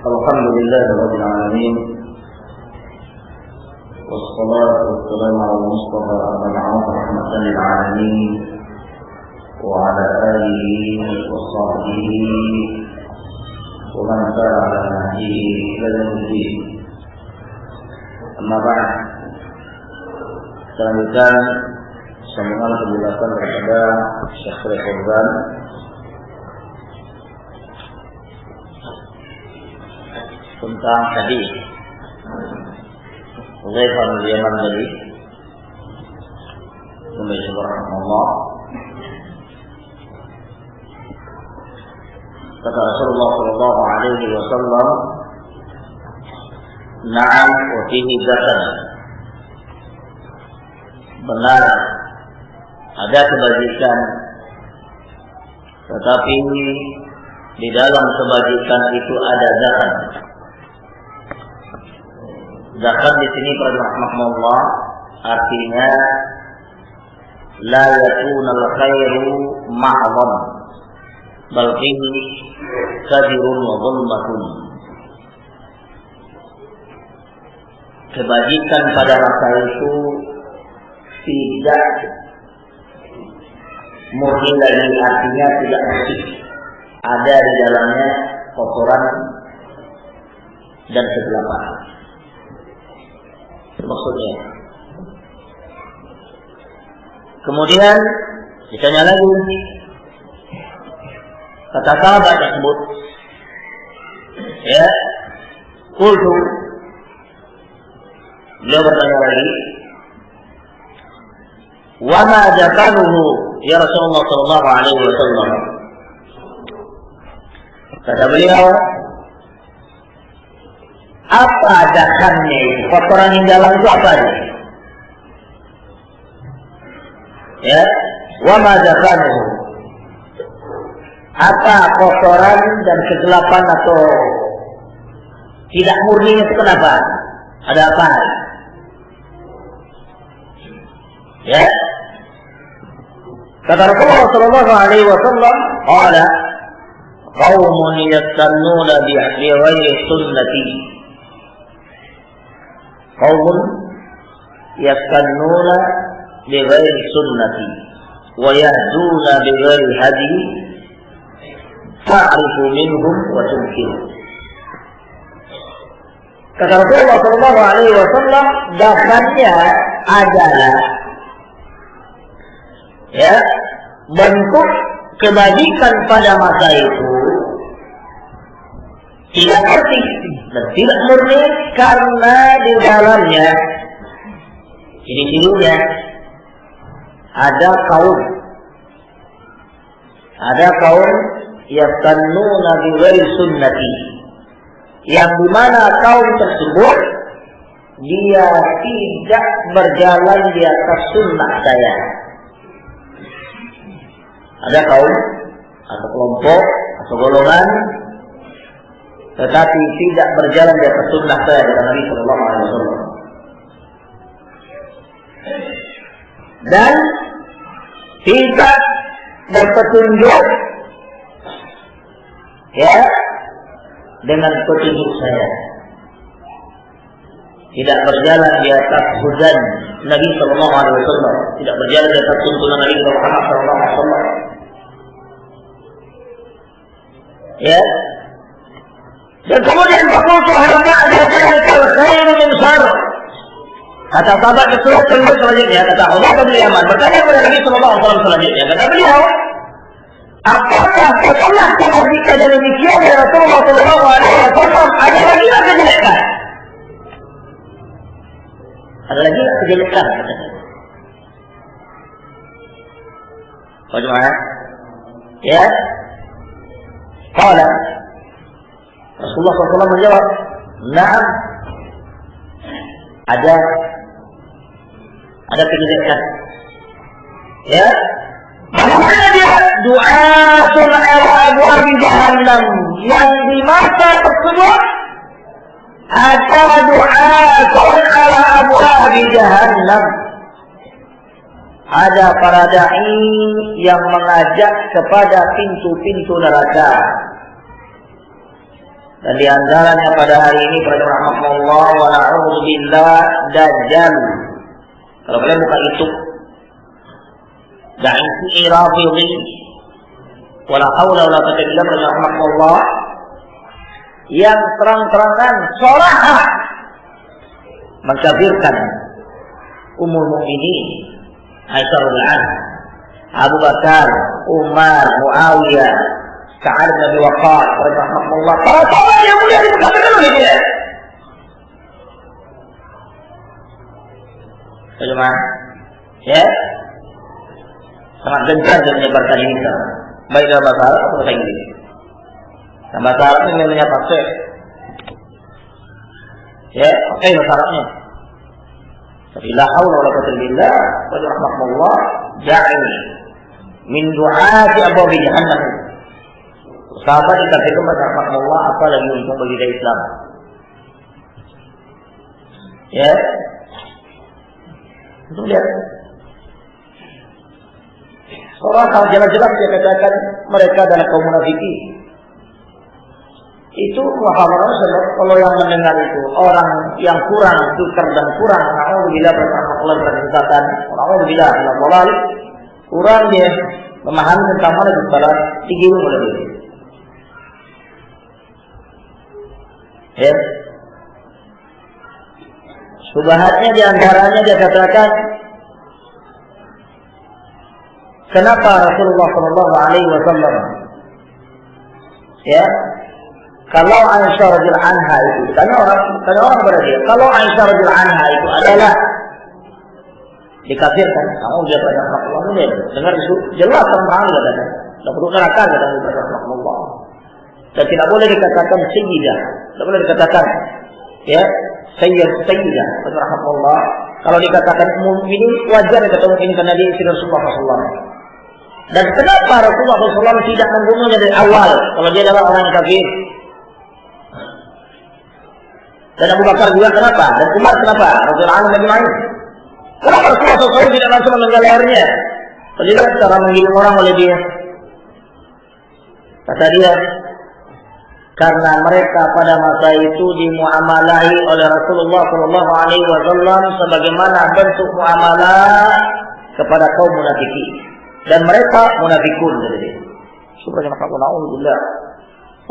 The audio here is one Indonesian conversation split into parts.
Alhamdulillah Rabbil Alamin. Wassalatu wassalamu ala Mustafa al-Ma'ruf rahmatan lil alamin wa ala alihi wa sahbihi wa man sara ala nahjihi ila yaumil din. Amma ba'd. Selanjutnya sambungan penjelasan kepada Syekh Fauzan tentang hadis Hudzaifah bin Yaman tadi. Subhanallah. Kata Rasulullah sallallahu alaihi wasallam, "Na'am wa fihi zakat." Benar, ada kebajikan, tetapi di dalam kebajikan itu ada zakat. Zakat di sini para rahmatullah artinya la yakunal khairu ma'dham bal fihi kadirun wa dhulmatun. Kebajikan pada masa itu tidak murni lagi, artinya tidak bersih. Ada di dalamnya kotoran dan kegelapan. Maksudnya. Kemudian ditanya lagi, kata sahabat tersebut, ya, qultu, beliau bertanya lagi, wa ma zakaruhu ya Rasulullah sallallahu alaihi wasallam. Kata beliau, apa zakarnya itu? Kotoran yang dalam itu apa aja? Ya, wa ma zakaruhu. Apa kotoran dan kegelapan atau tidak murninya itu kenapa? Ada apa? Ya. Kata Rasulullah sallallahu alaihi wasallam, qala qaumun yastannuna bi ghairi sunnati. Qaumun yastannuna bi ghairi sunnati wa yahduna bi ghairi hadi fa'rifu minhum wa tunkir. Kata Rasulullah sallallahu alaihi wasallam, dasarnya adalah, ya, bentuk kebajikan pada masa itu tidak bersih dan tidak murni karena di dalamnya ciri-cirinya ada kaum yastannuna bi ghairi sunnati, yang dimana kaum tersebut dia tidak berjalan di atas sunnah saya. Ada kaum atau kelompok atau golongan tetapi tidak berjalan di atas sunnah saya kata Nabi sallallahu alaihi wasallam. Dan tidak berpetunjuk, ya, dengan petunjuk saya. Tidak berjalan di atas hudan Nabi sallallahu alaihi wasallam, tidak berjalan di atas tuntunan Nabi Muhammad sallallahu alaihi wasallam. Ya. Dan kemudian berkumpul harga ada khair min syarr. Kata sahabat tersebut selanjutnya, kata Hudzaifah bin Yaman bertanya kepada Nabi sallallahu alaihi wasallam selanjutnya, kata beliau, apakah setelah kebajikan dan demikian ya Rasulullah sallallahu alaihi wasallam ada lagi kejelekan? Ada lagi kejelekan? Bagaimana? Ya. Qala Rasulullah SAW menjawab, "Na'am." Ada kejelekan. Ya. Bagaimana dia? Du'atun ala abwaab jahannam, yang di masa tersebut ada du'atun ala abwaab jahannam. Ada para dai yang mengajak kepada pintu-pintu neraka. Dan di antaranya pada hari ini pada rahmatullah wa na'udzubillah dajjal. Kalau kalian buka itu da'isi rafidhi wala haula wala quwwata illa billah rahmatullah yang terang-terangan sorah mengkafirkan Ummul Mukminin Aisyah radhiyallahu anha, Abu Bakar, Umar, Muawiyah, Sa'ad bin Abi Waqqas radhiyallahu anhu. Para sahabat yang mulia dikafirkan oleh dia. Bagaimana? Ya, sangat gencar dia menyebarkan ini sekarang. Baik dalam bahasa Arab atau bahasa Inggris. Dalam bahasa Arab ini namanya tafsir. Ya, oke bahasa Arabnya. Tapi la haula wala quwwata illa billah wa rahmatullah ja'ini min du'ati abwabi jahannam. Sahabat dikatakan kepada rahmatullah apa lagi untuk bagi dia Islam. Ya. Untuk lihat. Orang kalau jelas-jelas dia katakan mereka adalah kaum munafikin. Itu Muhammad kalau yang mendengar itu orang yang kurang sukar dan kurang alhamdulillah bermakna kesesatan, alhamdulillah Allah kurang dia memahami tentang mana salat digulung oleh dia. Ya. Subhatnya di antaranya dia katakan kenapa Rasulullah sallallahu alaihi wasallam ya kalau Aisyah radhiyallahu anha itu tanya orang kepada dia kalau Aisyah radhiyallahu anha itu adalah dikafirkan kamu dia banyak Allah ini dengar itu jelas terang katanya tidak perlu neraka katanya Allah dan tidak boleh dikatakan sayyidah tidak boleh dikatakan ya sayyidah rahmatullah kalau dikatakan mukmin wajar dikatakan mukmin karena dia istri Rasulullah sallallahu. Dan kenapa Rasulullah SAW tidak membunuhnya dari awal kalau dia adalah orang kafir? Dan Abu Bakar juga kenapa? Dan Umar kenapa? Rasulullah SAW kenapa Rasulullah SAW tidak langsung menenggal lehernya? Terlihat cara menggiring orang oleh dia. Kata dia, karena mereka pada masa itu dimuamalahi oleh Rasulullah SAW sebagaimana bentuk muamalah kepada kaum munafikin. Dan mereka munafikun jadi. Subhanallah naudzubillah.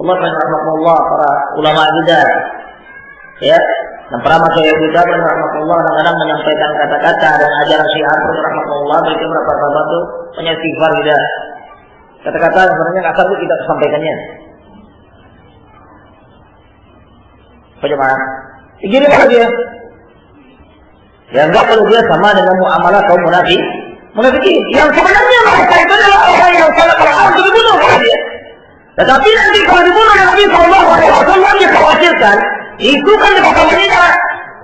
Allah rahmatullah para ulama kita. Ya, dan para masyayikh kita rahmatullah kadang-kadang menyampaikan kata-kata dan ajaran Syiah rahmatullah bagi beberapa sahabat itu punya istighfar kita. Kata-kata sebenarnya enggak sanggup kita sampaikannya. Bagaimana? Begini dia. Ya enggak kalau dia sama dengan muamalah kaum munafikin yang sebenarnya mereka itu adalah orang yang sangat berhak untuk dibunuh oleh dia. Tetapi nanti kalau dibunuh oleh Nabi Sallallahu Alaihi Wasallam dikhawatirkan itu kan dikhawatirkan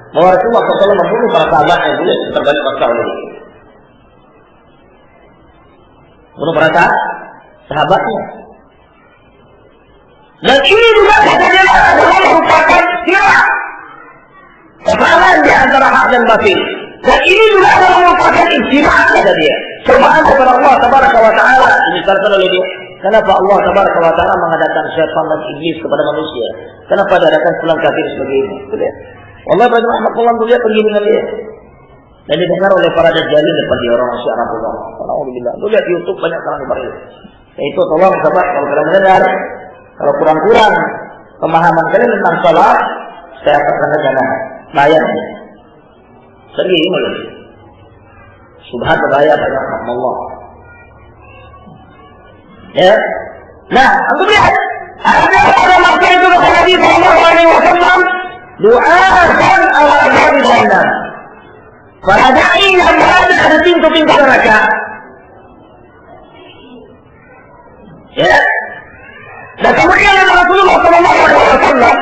bahwa Rasulullah SAW membunuh para sahabat yang dulu terbalik paksa oleh dia. Bunuh para sahabatnya. Dan ini juga adalah merupakan sirah kesalahan di antara hak dan batil. Dan ini juga adalah merupakan ijtima' kata dia. Cobaan kepada Allah Tabaraka wa Ta'ala dimisalkan oleh dia. Kenapa Allah Tabaraka wa Ta'ala mengadakan syaitan dan iblis kepada manusia? Kenapa diadakan pulang kafir sebagai ini? Allah rahmatullah melihat penggiringan dia. Dan didengar oleh para dajjalin depan dia orang Syiah Rasulullah. Alhamdulillah. Lihat YouTube banyak sekali seperti itu. Yaitu tolong sahabat kalau kalian mendengar, kalau kurang-kurang pemahaman kalian tentang salat, saya akan jangan bayarnya. Serius ini subhat berbahaya pada Allah. Ya. Nah, untuk lihat ada masa itu kata Nabi Sallallahu Alaihi Wasallam doa dan awal jannah. Para dai yang berada di pintu-pintu neraka. Ya. Dan kemudian Rasulullah Sallallahu Alaihi Wasallam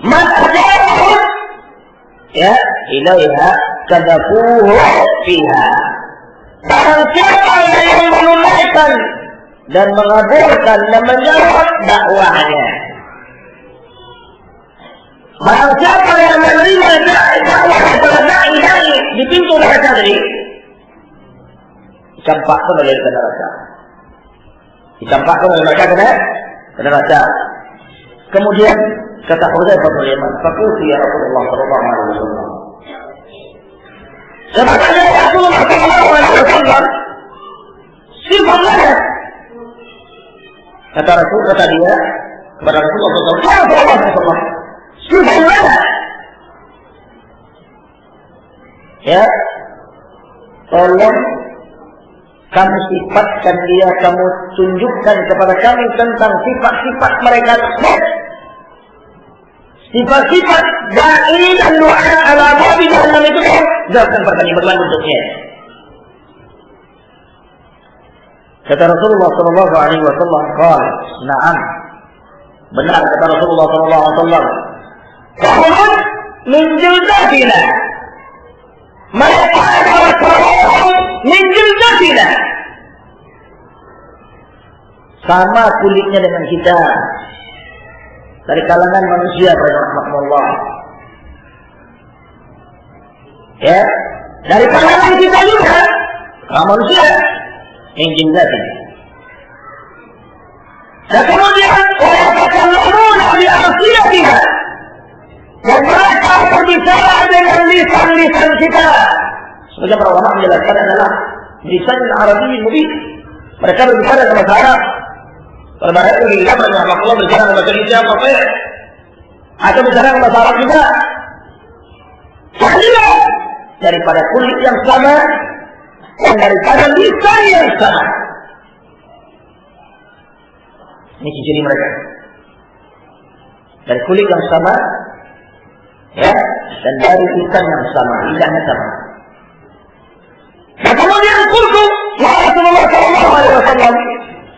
mengatakan ya ilaiha kadafuhu fiha. Barang siapa yang menunaikan dan mengabulkan dan menjawab dakwahnya, barang siapa yang menerima dakwah kepada dai di pintu neraka tadi, dicampakkan oleh neraka. Dicampakkan oleh mereka ke neraka. Kemudian Kata Hudzaifah bin Yaman, "Faqultu ya Rasulullah sallallahu alaihi wasallam." Sebenarnya Rasulullah sallallahu alaihi wasallam sifat lana. Kata dia kepada Rasulullah sallallahu alaihi wasallam, sifat lana. Ya, tolong kamu sifatkan dia, kamu tunjukkan kepada kami tentang sifat-sifat mereka tersebut. Sifat-sifat da'i dan du'a ala babi jahannam itu jawabkan pertanyaan bagaimana bentuknya. Kata Rasulullah sallallahu alaihi wasallam, "Qala, na'am." Benar kata Rasulullah sallallahu alaihi wasallam. "Qawmun min jildatina." Mereka adalah kaum min jildatina. Sama kulitnya dengan kita. Dari kalangan manusia rahmatullah. Ya, dari kalangan kita juga. Manusia min jildatina. Dan kemudian orang di akhiratiha. Dan mereka berbicara dengan lisan-lisan kita. Sebagai para ulama menjelaskan adalah lisan Arabi mubin. Mereka berbicara dengan bahasa Arab. Kalau bahasa itu kita Allah berbicara dengan bahasa Indonesia apa? Atau bicara dengan bahasa Arab juga. Jadi daripada kulit yang sama dan daripada lisan yang sama. Ini ciri mereka. Dari kulit yang sama, ya, dan dari lisan yang sama, lidahnya sama. Nah, kemudian kultu, ya Rasulullah sallallahu alaihi wasallam.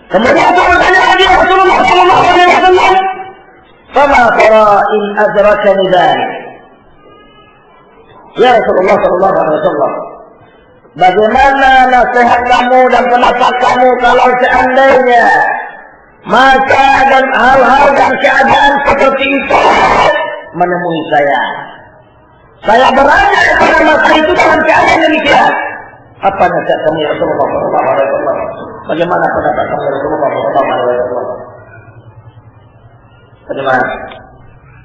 Kemudian aku bertanya lagi Rasulullah sallallahu alaihi wasallam, "Fama tara in adrakani dzalik?" Ya Rasulullah sallallahu alaihi wasallam, bagaimana nasihat kamu dan pendapat kamu kalau seandainya maka dan hal-hal dan keadaan seperti itu menemui saya. Saya berada pada masa itu dalam keadaan demikian. Apa nasihat kamu ya Rasulullah sallallahu alaihi wasallam? Bagaimana pendapat kamu ya Rasulullah sallallahu alaihi wasallam? Bagaimana?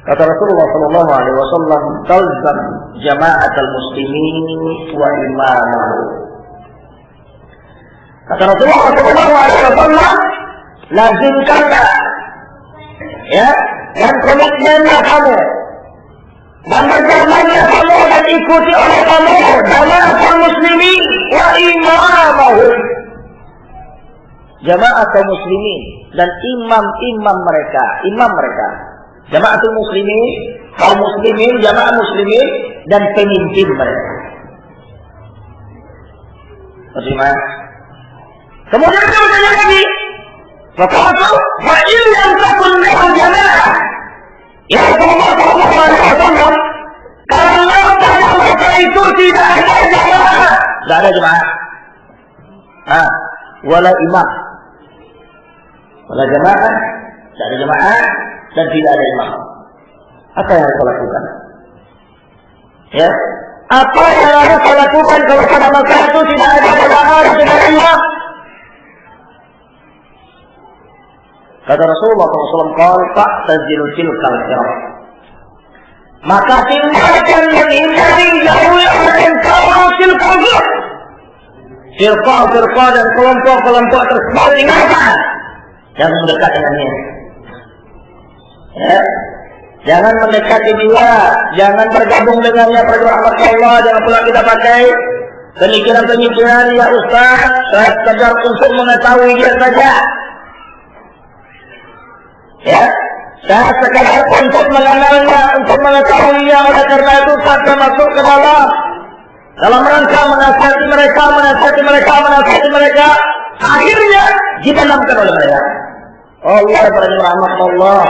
Kata Rasulullah sallallahu alaihi wasallam, "Talzam jama'atal muslimin wa imamahu." Kata Rasulullah sallallahu alaihi wasallam, lazimkanlah, ya, dan komitmennya kamu dan berjalannya kamu dan ikuti oleh kamu jamaah kaum muslimin wa imamahu, jamaah kaum muslimin dan imam mereka, jamaah kaum muslimin, kaum muslimin, jamaah muslimin dan pemimpin mereka. Bagaimana? Kemudian kita bertanya lagi, "Faqatu wa illam takun lahu jamaah." Ya Rasulullah sallallahu alaihi wasallam, kalau pada masa itu tidak ada jamaah, tidak ada jamaah. Wala imam, wala jamaah, tidak ada jamaah dan tidak ada imam. Apa yang harus lakukan? Ya, apa yang harus lakukan kalau pada masa itu tidak ada jamaah dan tidak ada imam? Kata Rasulullah SAW, "Fa'tazilu tilkal firaq." Maka tinggalkan menghindari jauhi engkau tilkal firaq. Firqah dan kelompok-kelompok tersebut tinggalkan. Jangan mendekat dengannya. Ya. Jangan mendekati dia, jangan bergabung dengannya pada rahmat Allah. Jangan pula kita pakai pemikiran-pemikiran ya Ustaz, saya sekedar untuk mengetahui dia saja. Ya, saya sekadar untuk mengenalnya, untuk mengetahuinya. Oleh karena itu saya masuk ke dalam rangka menasihati mereka. Akhirnya ditanamkan oleh mereka. Allah berrahmat Allah.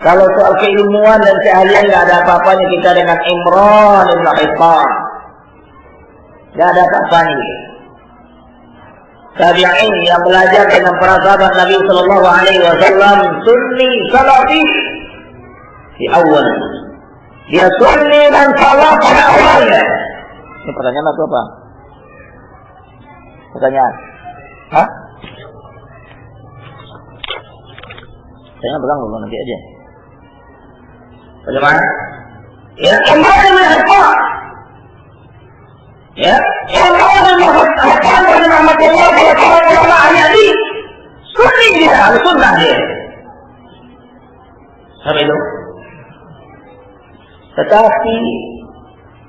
Kalau soal keilmuan dan keahlian tidak ada apa-apanya kita dengan Imran bin Hittan. Tidak ada apa-apanya. Tabi'in yang belajar dengan para sahabat Nabi sallallahu alaihi wasallam, sunni salafi di awal. Dia sunni dan salaf pada awalnya. Ini pertanyaan atau apa? Pertanyaan. Hah? Saya pegang dulu nanti aja. Bagaimana? Ya, kembali menghafal. Ya, kembali menghafal pada rahmatullah pada ulama ahli hadis. Sunni dia, sunnah dia. Apa itu? Tetapi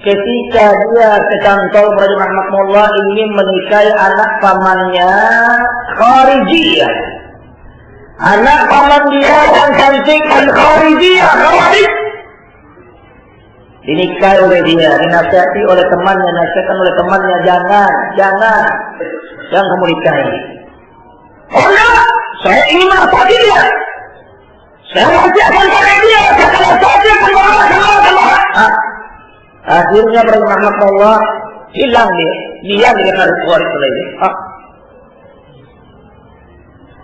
ketika dia ke kantor Raja rahmatullah ingin menikahi anak pamannya Kharijiyah. Anak paman dia yang cantik dan Kharijiyah, Khawarij. Dinikahi oleh dia, dinasihati oleh temannya, nasihatkan oleh temannya, jangan kamu nikahi. Oh enggak, saya ingin menasihati dia. Saya nasihatkan pada dia, saya saja kemana. Akhirnya rahmatullah hilang dia dengan Khawarij lagi.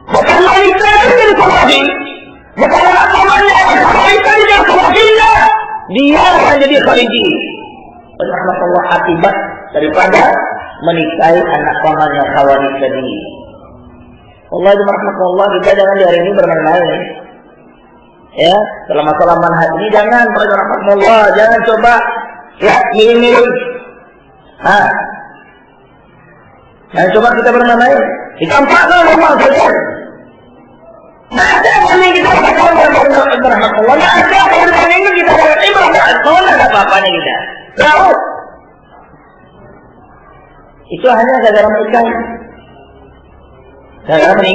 Bukan wanita yang jadi Khawarij, bukan anak pamannya, wanita yang jadi Khawarijnya. Dia akan jadi Khariji. Rahmatullah akibat daripada menikahi anak pamannya Khawarij tadi. Allah rahmatullah, kita jangan di hari ini bermain-main. Ya, dalam masalah manhaj ini jangan rahmatullah, jangan coba ya mirip-mirip. Jangan coba kita bermain-main. Kita empatkan normal saja. Ada yang kita lakukan rahmatullah, ada yang kita lakukan ada apa-apanya kita. Tahu? Itu hanya gara-gara menikahi. Gara-gara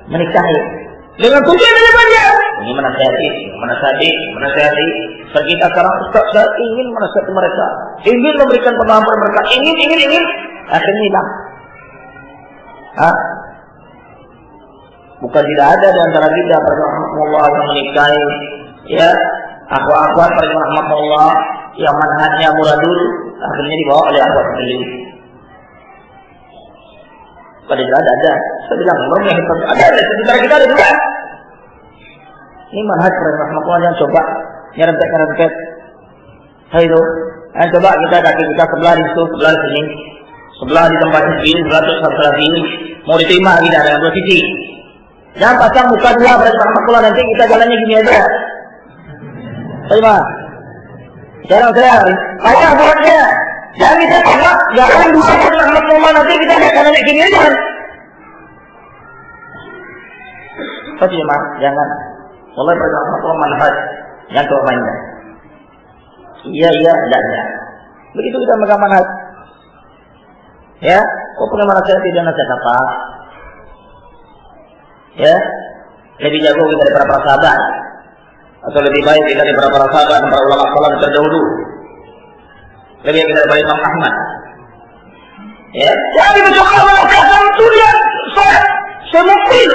menikahi. Dengan tujuan daripada ini menasihati. Kita sekarang Ustaz, saya ingin menasihati mereka, ingin memberikan pemahaman mereka, ingin, akhirnya hilang. Bukan tidak ada di antara kita rahmatullah yang menikahi ya akhwat rahmatullah yang manhajnya muradul akhirnya dibawa oleh akhwat sendiri. Pada jelas ada. Saya bilang belum yang ada di antara kita ada juga. Ini manhaj rahmatullah yang coba nyerempet. Itu. Yang coba kita kaki kita sebelah di situ, sebelah di sini, sebelah di tempat ini, sebelah sini. Mau diterima kita dengan dua sisi. Jangan pasang muka dua pada rahmatullah, nanti kita jalannya gini aja. Terima. Sekarang saya buatnya. Jangan kita tengok, jangan dua pada rahmatullah, nanti kita jalannya gini aja. Terima, jangan. Mulai pada rahmatullah manhaj, jangan coba mainnya. Iya, tidak. Begitu kita megang manhaj. Ya, kok punya nasihat tidak nasihat apa? Ya, lebih jago kita daripada para sahabat, atau lebih baik kita daripada para sahabat dan para ulama salaf terdahulu, lebih baik kita daripada Imam Ahmad. Ya, jadi mencoba menasihati itu dia semukbil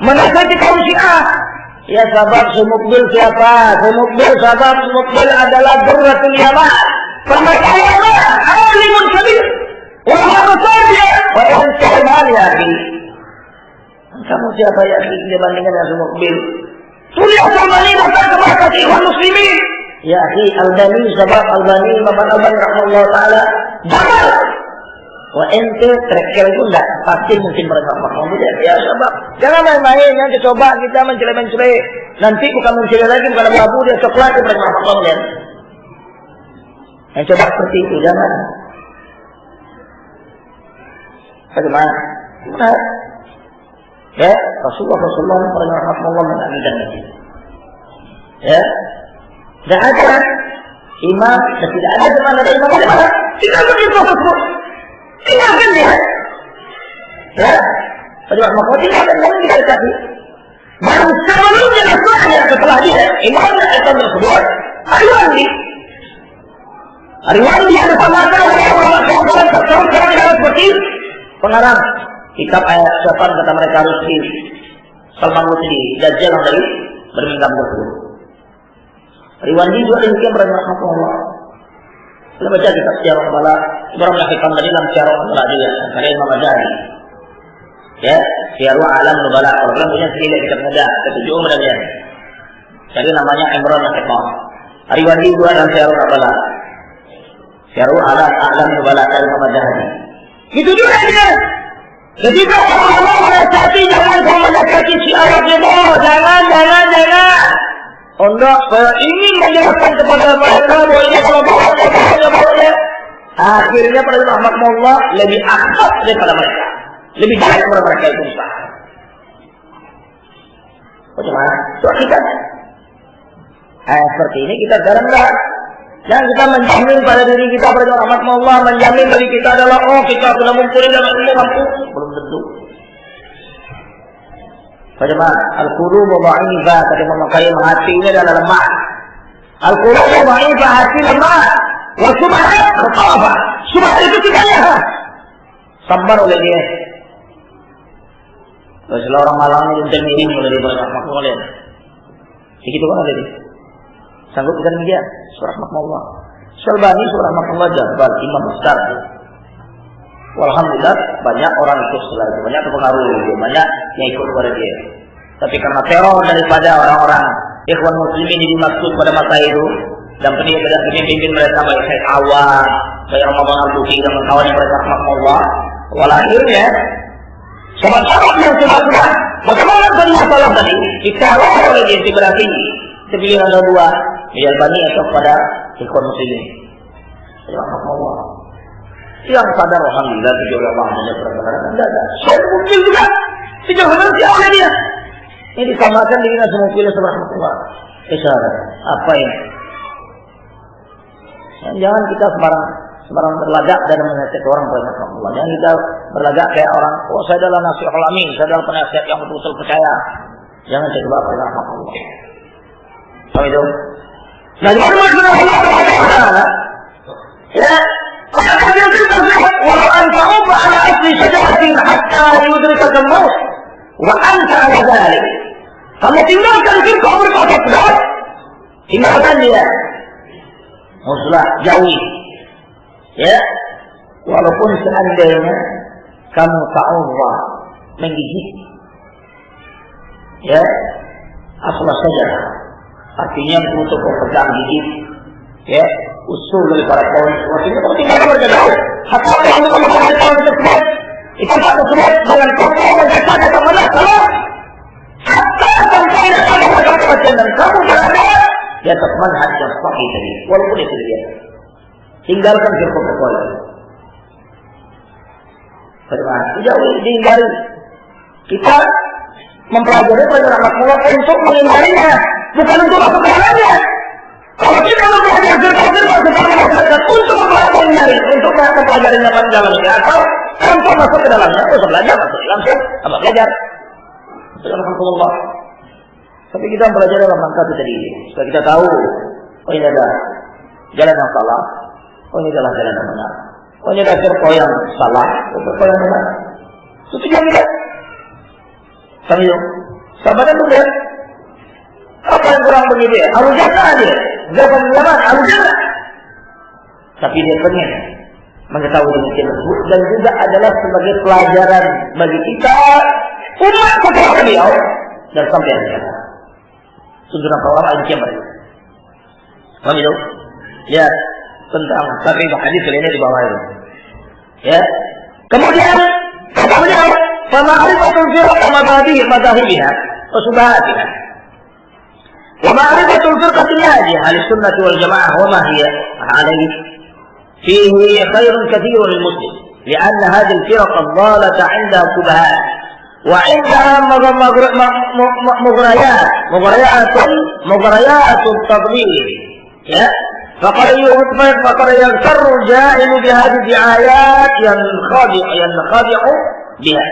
menasihati kaum Syiah. Ya sahabat semukbil siapa? Semukbil adalah Durratul Yaman. Permasalahannya alimun kabir. Wa harusnya wa insamal ya akhi. Kamu siapa ya dibandingkan dengan semukbil? Sudah Al-Albani datang kepada kaum muslimin. Ya akhi, Al-Albani sebab Al-Albani rahimahullah taala jangan. Wah ente terakhir itu enggak pasti mungkin mereka kamu ya sebab jangan main-main, jangan coba kita mencela-mencela. Nanti bukan mencela lagi, bukan abu dia coklat itu mereka kamu kan. Yang coba seperti itu jangan. Bagaimana? Ya, Rasulullah rahmatullah mengajarkan ini. Ya, tidak ada imam, tidak ada zaman ada imam, tidak begitu tersebut. Tinggalkan dia. Ya, pada waktu tinggalkan yang dikasih. Baru sebelumnya Rasulullah setelah dia imamnya itu tersebut. Ariwandi ada sama-sama seperti pengarang kitab ayat syafan kata mereka Rusdi Salman Rusdi Dajjal dari Birmingham tersebut. Riwandi juga demikian rahmatullah. Kita baca kitab Syiarul Nubala, Ibrahim Al-Hikam dari dalam Syiarul Nubala juga karya Imam Ghazali. Ya, Syiarul Alam Nubala. Kalau kalian punya sendiri kitab saja, ketujuh umumnya. Jadi namanya Imran Al-Hikam. Riwandi juga dalam Syiarul Nubala. Syiarul Alam Nubala dari Imam Ghazali. Itu juga dia. Jadi kalau Allah menasihati jangan kau menasihati si Arab itu, jangan. Enggak, saya ingin menjelaskan kepada mereka bahwa ini kelompok-kelompoknya. Akhirnya para rahmatullah lebih akrab daripada mereka. Lebih baik daripada mereka itu usaha. Bagaimana? Itu akibatnya. Seperti ini kita jarang enggak. Yang kita menjamin pada diri kita pada rahmatullah, menjamin diri kita adalah kita sudah mumpuni dalam ilmu mampu. Belum tentu. Bagaimana? Al-qulubu dha'ifah, kata Imam Qayyim, hati ini adalah lemah. Al-qulubu dha'ifah, hati lemah. Wa subhat khatafah. Subhat itu tidaknya sabar oleh dia. Kalau orang Malang ini udah miring oleh dia rahmatullah. Begitu kan ada dia. Sanggup kita demikian? Surah rahmatullah. Syalbani surah rahmatullah Jabal imam besar. Alhamdulillah banyak orang ikut setelah itu, banyak terpengaruh dia, banyak yang ikut kepada dia. Tapi karena teror daripada orang-orang ikhwan muslimin ini dimaksud pada masa itu dan pemimpin mereka baik Syekh Awad, baik Ramadan Al-Buki dan kawan yang mereka rahmatullah. Walhasilnya sahabat-sahabat yang sudah bagaimana tadi masalah tadi diteror oleh dia berarti terpilih ada dua, Syalbani atau pada ikhwan muslimin. Rahmatullah. Yang sadar alhamdulillah tujuh ulama hanya perkara tidak ada. Saya mungkin juga tidak benar siapa dia. Ini disamakan dengan semua pilih subhanallah. Isyarat apa ini? Jangan kita sembarang berlagak dan menasihati orang subhanallah. Jangan kita berlagak kayak orang. Oh saya adalah nasihul amin, saya adalah penasihat yang betul-betul percaya. Jangan coba subhanallah. Tahu itu? Nah, di mana Allah? Ya. وأن تعض على أصل شجرة حتى يدركك الموت وأنت على ذلك. Kamu tinggalkan firqah berkata-kata, tinggalkan dia, muslah jauhi, ya. Walaupun seandainya kamu ta'udha menggigit, ya, asal saja, artinya untuk pegang gigit, ya. Usul dari para kawan maksudnya kalau tinggal berjalan hatta kamu melakukan tersebut itu satu sebab dengan kotor dan kata kepada Allah hatta sampai kamu dan kamu berada di atas manhaj yang sahih tadi walaupun itu dia tinggalkan firqah bagaimana jauh dihindari kita mempelajari pelajaran rahmatullah untuk menghindarinya bukan untuk masuk ke dalamnya. Kalau kita mempelajari firqah untuk mempelajari untuk mempelajarinya pada dalamnya atau untuk masuk ke dalamnya, untuk belajar masuk langsung apa belajar. Alhamdulillah. Tapi kita mempelajari dalam rangka itu tadi supaya kita tahu oh ini ada jalan yang salah, oh ini adalah jalan yang benar, oh ini ada firqah yang salah, firqah yang benar. Itu tujuan kita. Kami sahabat itu lihat apa yang kurang begitu ya? Harus jangan dia. Dia penularan, harus jangan. Tapi dia pengen mengetahui demikian tersebut dan juga adalah sebagai pelajaran bagi kita umat setelah beliau dan sampai hari kiamat. Sunnah ulama al kiamat. Paham itu? Ya tentang tapi hadis ini di bawah itu. Ya. Kemudian fama'rifatul firqah madhahibiha wa subhatiha. ومعرفة الفرقة الناجية أهل السنة والجماعة وما هي عليه فيه خير كثير للمسلم لأن هذه الفرق الضالة عندها شبهات وعندها مغريات التضليل فقد يغتر الجاهل بهذه الدعايات ينخدع بها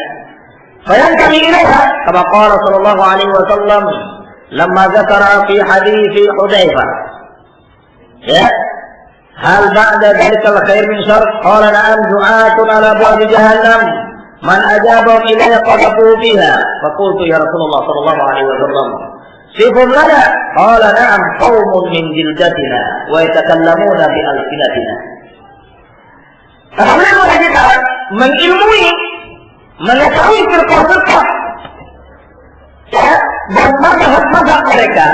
فينتمي إليها كما قال صلى الله عليه وسلم لما ذكر في حديث حذيفة هل بعد ذلك الخير من شر قال نعم دعاة على أبواب جهنم من أجابهم إليه قذفوه فيها فقلت يا رسول الله صلى الله عليه وسلم صفهم لنا قال نعم قوم من جلدتنا ويتكلمون بألسنتنا. Alhamdulillah kita mengilmui mengetahui firqah-firqah dan mazhab mereka,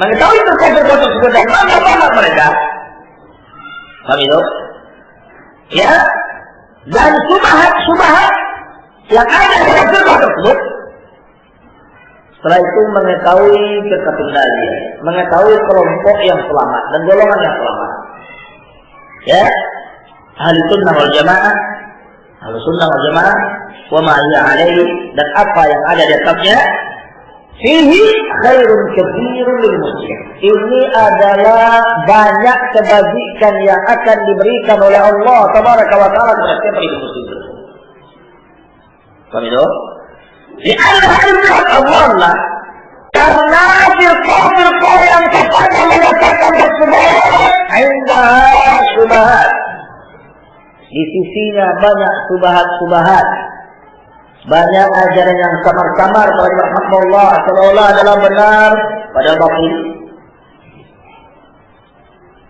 mengetahui firqah-firqah tersebut dan mazhab mereka. Paham itu? Ya. Dan subhat yang ada dalam firqah tersebut. Setelah itu mengetahui ketertinggalan dia, mengetahui kelompok yang selamat dan golongan yang selamat. Ya, ahli sunnah wal jamaah, ahli sunnah wal jamaah, wa ma hiya alaihi, dan apa yang ada di atasnya, fihi khairun kabirun lil muslim. Ini adalah banyak kebajikan yang akan diberikan oleh Allah tabaraka wa taala kepada setiap muslim. Paham itu? Allah, karena firqah yang kepada menyatakan tersebut indah syubhat, di sisinya banyak syubhat, banyak ajaran yang samar-samar pada rahmatullah seolah adalah benar pada batil,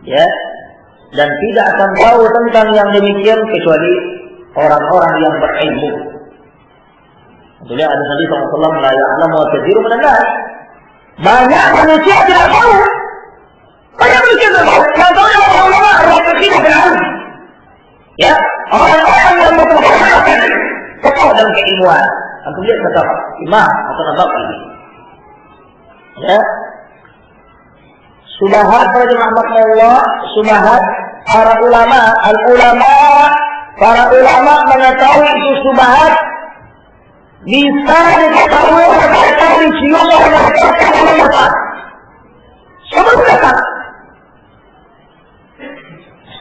ya, dan tidak akan tahu tentang yang demikian kecuali orang-orang yang berilmu. Sebenarnya ada hadis Rasulullah la ya'lamu wa kathiru minan nas. Banyak manusia tidak tahu. Banyak manusia tidak tahu. Yang tahu adalah ulama, orang-orang berilmu. Ya, orang-orang yang memperhatikan tokoh dalam keilmuan. Antum lihat kata imam atau nabawi. Ya. Subahat para rahmatullah, subahat para ulama, al-ulama, para ulama mengetahui itu subahat. Bisa diketahui tentang dicium oleh masyarakat sebelum datang.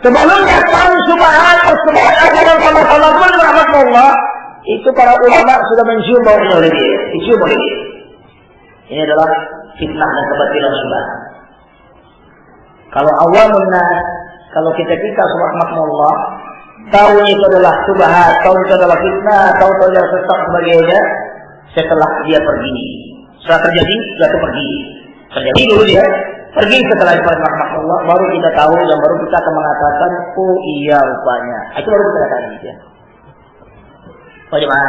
Sebelum datang subhan atau sebelum ajaran sama-sama rahmatullah, itu para ulama sudah mencium baunya oleh dia, dicium oleh dia. Ini adalah fitnah dan kebatilan subhan. Kalau awalnya, kalau kita rahmatullah, tahu itu adalah subhat, tahu itu adalah fitnah, tahu itu adalah sesat sebagainya, setelah dia pergi. Setelah terjadi, sudah pergi. Terjadi dulu dia, pergi setelah itu rahmatullah, baru kita tahu dan baru kita akan mengatakan, oh iya rupanya. Itu baru kita katakan ya. Bagaimana?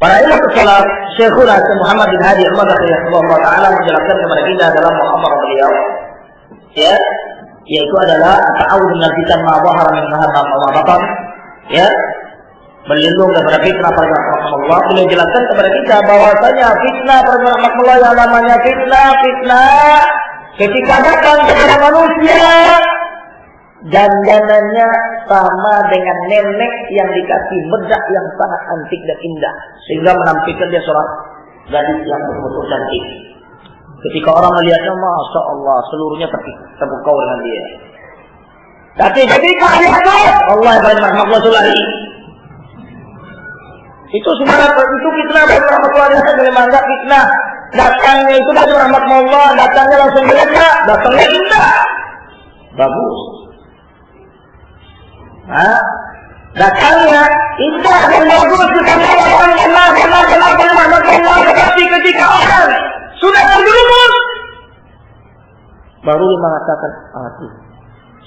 Para ilmu salaf, Syekhuna Muhammad bin Hadi Al-Madkhali taala menjelaskan kepada kita dalam muhammad beliau, ya, yaitu adalah ta'awudz min al-fitan ma dhahara min ma batan, ya, berlindung daripada fitnah pada Allah. Beliau jelaskan kepada kita bahwasanya fitnah pada Allah yang namanya fitnah ketika datang kepada manusia, dandanannya sama dengan nenek yang dikasih bedak yang sangat antik dan indah, sehingga menampilkan dia seorang gadis yang betul-betul cantik. Ketika orang melihatnya, masya Allah, seluruhnya terpukau dengan dia. Tapi ketika dia Allah rahmatullahi, itu sebenarnya itu fitnah dari rahmatullahi, boleh menganggap fitnah. Datangnya itu dari rahmatullah, datangnya langsung meledak, datangnya indah, bagus. Datangnya indah dan bagus, ditambah orang kenal rahmatullah, tetapi ketika orang sudah terjerumus, baru dia mengatakan, aduh,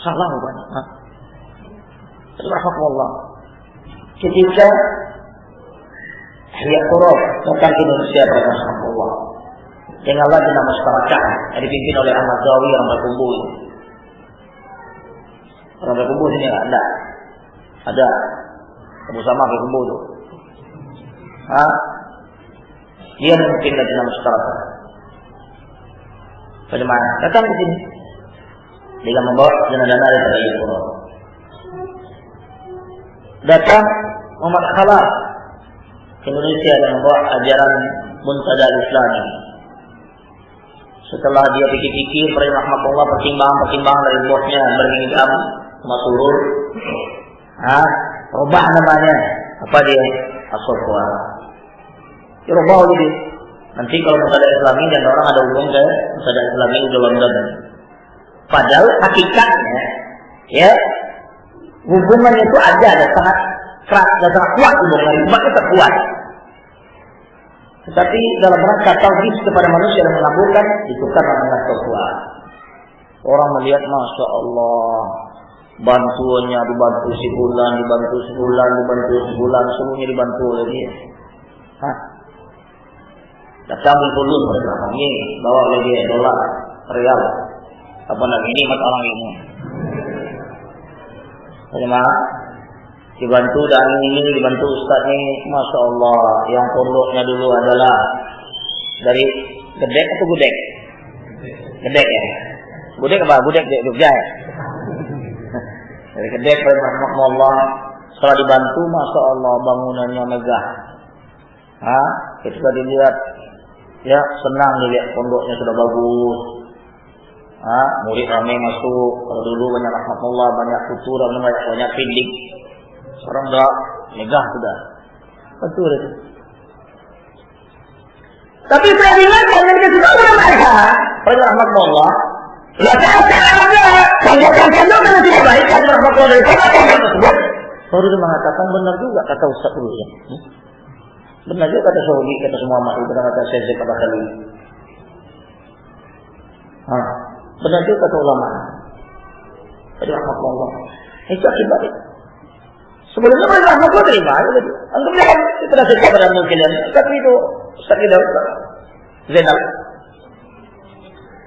salah banyak. Rahmatullah. Ketika Ihya Qurab datang ke Indonesia pada rahmatullah, dengan lajnah masyarakat yang dipimpin oleh Ahmad Zawi yang berkumpul. Orang berkumpul sini ada bersama berkumpul tu. Dia memimpin lajnah masyarakat. Bagaimana? Datang ke sini dengan membawa dana-dana dari Ihya Qurab. Datang Muhammad Khalaf ke Indonesia dan membawa ajaran Muntada Islami. Setelah dia pikir-pikir, rahmatullah, pertimbangan dari bosnya berhingga masurur, rubah namanya, apa dia? As-Sofwa. Ya rubah gitu. Nanti kalau Muntada Islami dan orang ada hubungan ke Muntada Islami di London. Padahal hakikatnya, ya, hubungan itu ada sangat keras dan sangat kuat, hubungannya terkuat. Tetapi dalam rangka tauhid kepada manusia yang mengaburkan, ditukar dengan taqwa. Orang melihat, masya Allah, bantuannya dibantu sebulan, semuanya dibantu oleh dia. Datang dulu mereka ini bawa oleh dia dolar, real, apa namanya ini mat orang ini. Bagaimana? Dibantu dan ini dibantu ustaz ini, masya Allah. Yang pondoknya dulu adalah Dari gedek atau gudeg? Gedek ya. Gudeg apa? Gudeg di Jogja ya. Dari gedek rahmatullah. Setelah dibantu, masya Allah bangunannya megah. Ketika dilihat, ya senang dilihat pondoknya sudah bagus. Murid ramai masuk. Kalau dulu banyak rahmatullah, banyak tutur, banyak feeding. Sekarang udah megah sudah. Betul itu. Tapi saya bilang jangan kesukaan kepada mereka. Pada rahmatullah. Kalau tidak baik, kalau rahmatullah dari tersebut. Baru dia mengatakan benar juga kata Ustaz dulu ya. Benar juga kata Saudi, kata semua makhluk, kata Syekh kata Khalil. Benar juga kata ulama. Jadi rahmatullah. Itu akibat itu. Sebelumnya mereka rahmatullah terima. Antum jangan kita dah cerita pada mungkin. Tapi itu Ustaz tidak Zainal.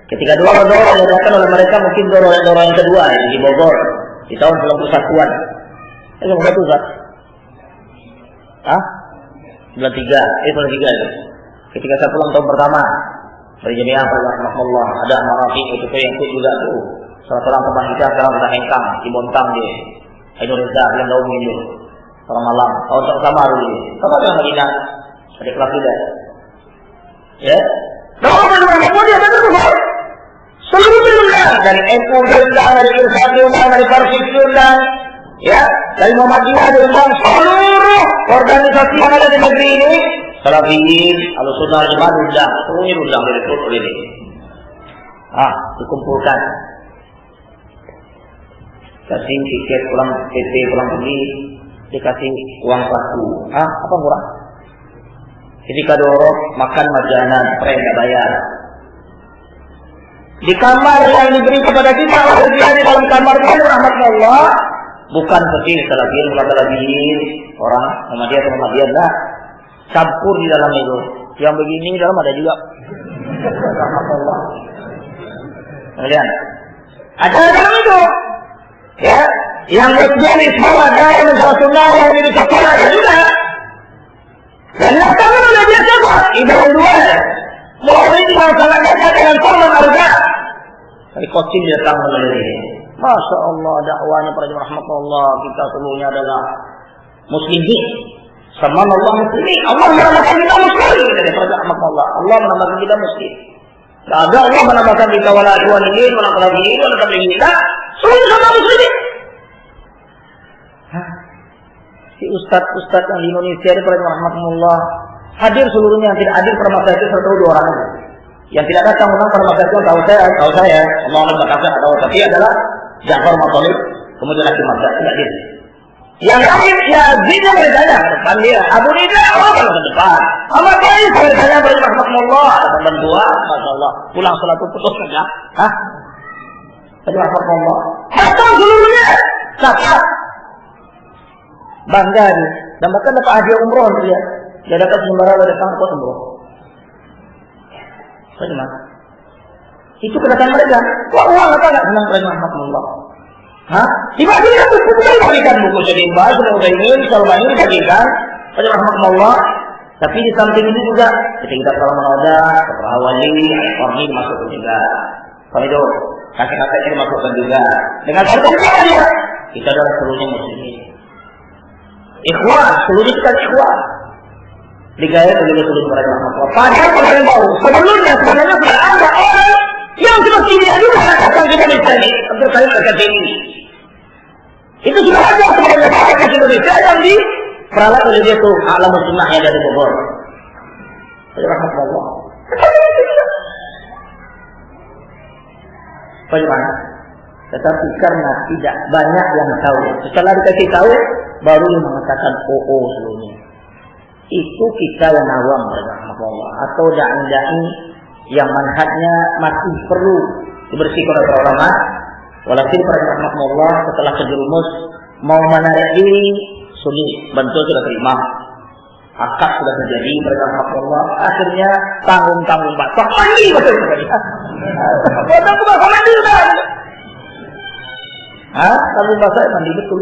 Ketika dua dorong yang dilakukan oleh mereka mungkin dorong yang kedua di Bogor di tahun 91-an. Itu berapa Ustaz? 93 itu. Ketika saya pulang tahun pertama dari Jamiah rahmatullah, ada Marafi itu yang ikut juga tuh. Salah seorang teman kita sekarang kita hengkang di Bontang dia. Indonesia yang tahu ini orang malam tahun pertama dulu. Sama dengan Madinah ada kelas juga. Ya. Dia betul. Seluruh dunia dari NU diundang, dari Irsyad diundang, dari Persib diundang, ya, dari Muhammadiyah diundang, seluruh organisasi yang ada di negeri ini, Salafiyin, Ahlussunnah wal Jamaah diundang, semuanya diundang direkrut oleh ini. Dikumpulkan. Kasih tiket pulang PT pulang pergi, dikasih uang saku. Apa murah? Ketika dorong makan majanan, mereka bayar. Di kamar yang diberi kepada kita, di dalam kamar itu rahmatullah, bukan kecil Salafiyin, bukan Salafiyin, orang Muhammadiyah atau Muhammadiyah lah, campur di dalam itu. Yang begini di dalam ada juga. Rahmatullah. Kemudian ada dalam itu. Ya, yang berjenis bahwa ada yang menjual sunnah yang ini sekolah juga. Dan yang kami sudah biasa kok, ibadah dua. Mulai ini masalah kita dengan formal harga. Dari coaching datang melalui. Masya Allah dakwanya para jemaah rahmatullah, kita seluruhnya adalah muslimin. Sama Allah muslimin. Allah menamakan kita muslimin dari para jemaah rahmatullah. Allah menamakan kita muslim. Tak ada Allah menamakan kita wala ini, wala tabiin, wala tabiin. Seluruh sama muslimin. Si ustaz-ustaz yang di Indonesia ini para jemaah rahmatullah hadir seluruhnya, yang tidak hadir pada masa itu 102 orang. Yang tidak datang undang pada masa itu tahu saya Allah menambahkan atau tapi adalah Ja'far Mathalib, kemudian lagi masa tidak hadir. Yang lain ya Zidnya bertanya ke depan dia, Abu Nida orang ke depan. Ahmad Faiz bertanya pada rahmatullah, ada teman dua, masyaallah, pulang salat putus saja. Pada rahmatullah. Datang seluruhnya. Catat. Bangga dia. Dan bahkan dapat hadiah umroh dia. Dia dapat sembara datang ke umroh. Bagaimana? Itu kedatangan mereka. Wah, apa enggak senang pada rahmatullah? Dibagikan buku, dibagikan buku jadi bahas, sudah ini, selalu ini dibagikan pada rahmatullah. Tapi di samping itu juga, ketika kita salam menoda, kepada wali, ayat ini dimasukkan juga. Kalau itu, kakek-kakek ini dimasukkan juga. Dengan cerita dia, kita adalah seluruhnya muslimin. Ikhwan, seluruh kita ikhwan. Digaya oleh seluruh para rahmatullah. Padahal orang yang baru, sebelumnya sebenarnya sudah ada orang yang seperti dia juga katakan kita bisa ini, untuk kalian berkata ini. Itu sudah ada sebenarnya masyarakat Indonesia yang diperalat oleh dia itu alam sunnahnya dari Bogor. Rahmatullah. Bagaimana? Tetapi karena tidak banyak yang tahu, setelah dikasih tahu, baru dia mengatakan seluruhnya. Itu kita yang awam, rahmatullah, atau dai-dai yang manhajnya masih perlu dibersihkan oleh para ulama. Walaupun para rahmatullah setelah terjerumus mau menarik diri sulit, bantuan sudah terima, akad sudah terjadi, para rahmatullah akhirnya tanggung-tanggung bapak mandi betul sekali. Potong ke bapak mandi sudah. Tanggung bapak mandi betul.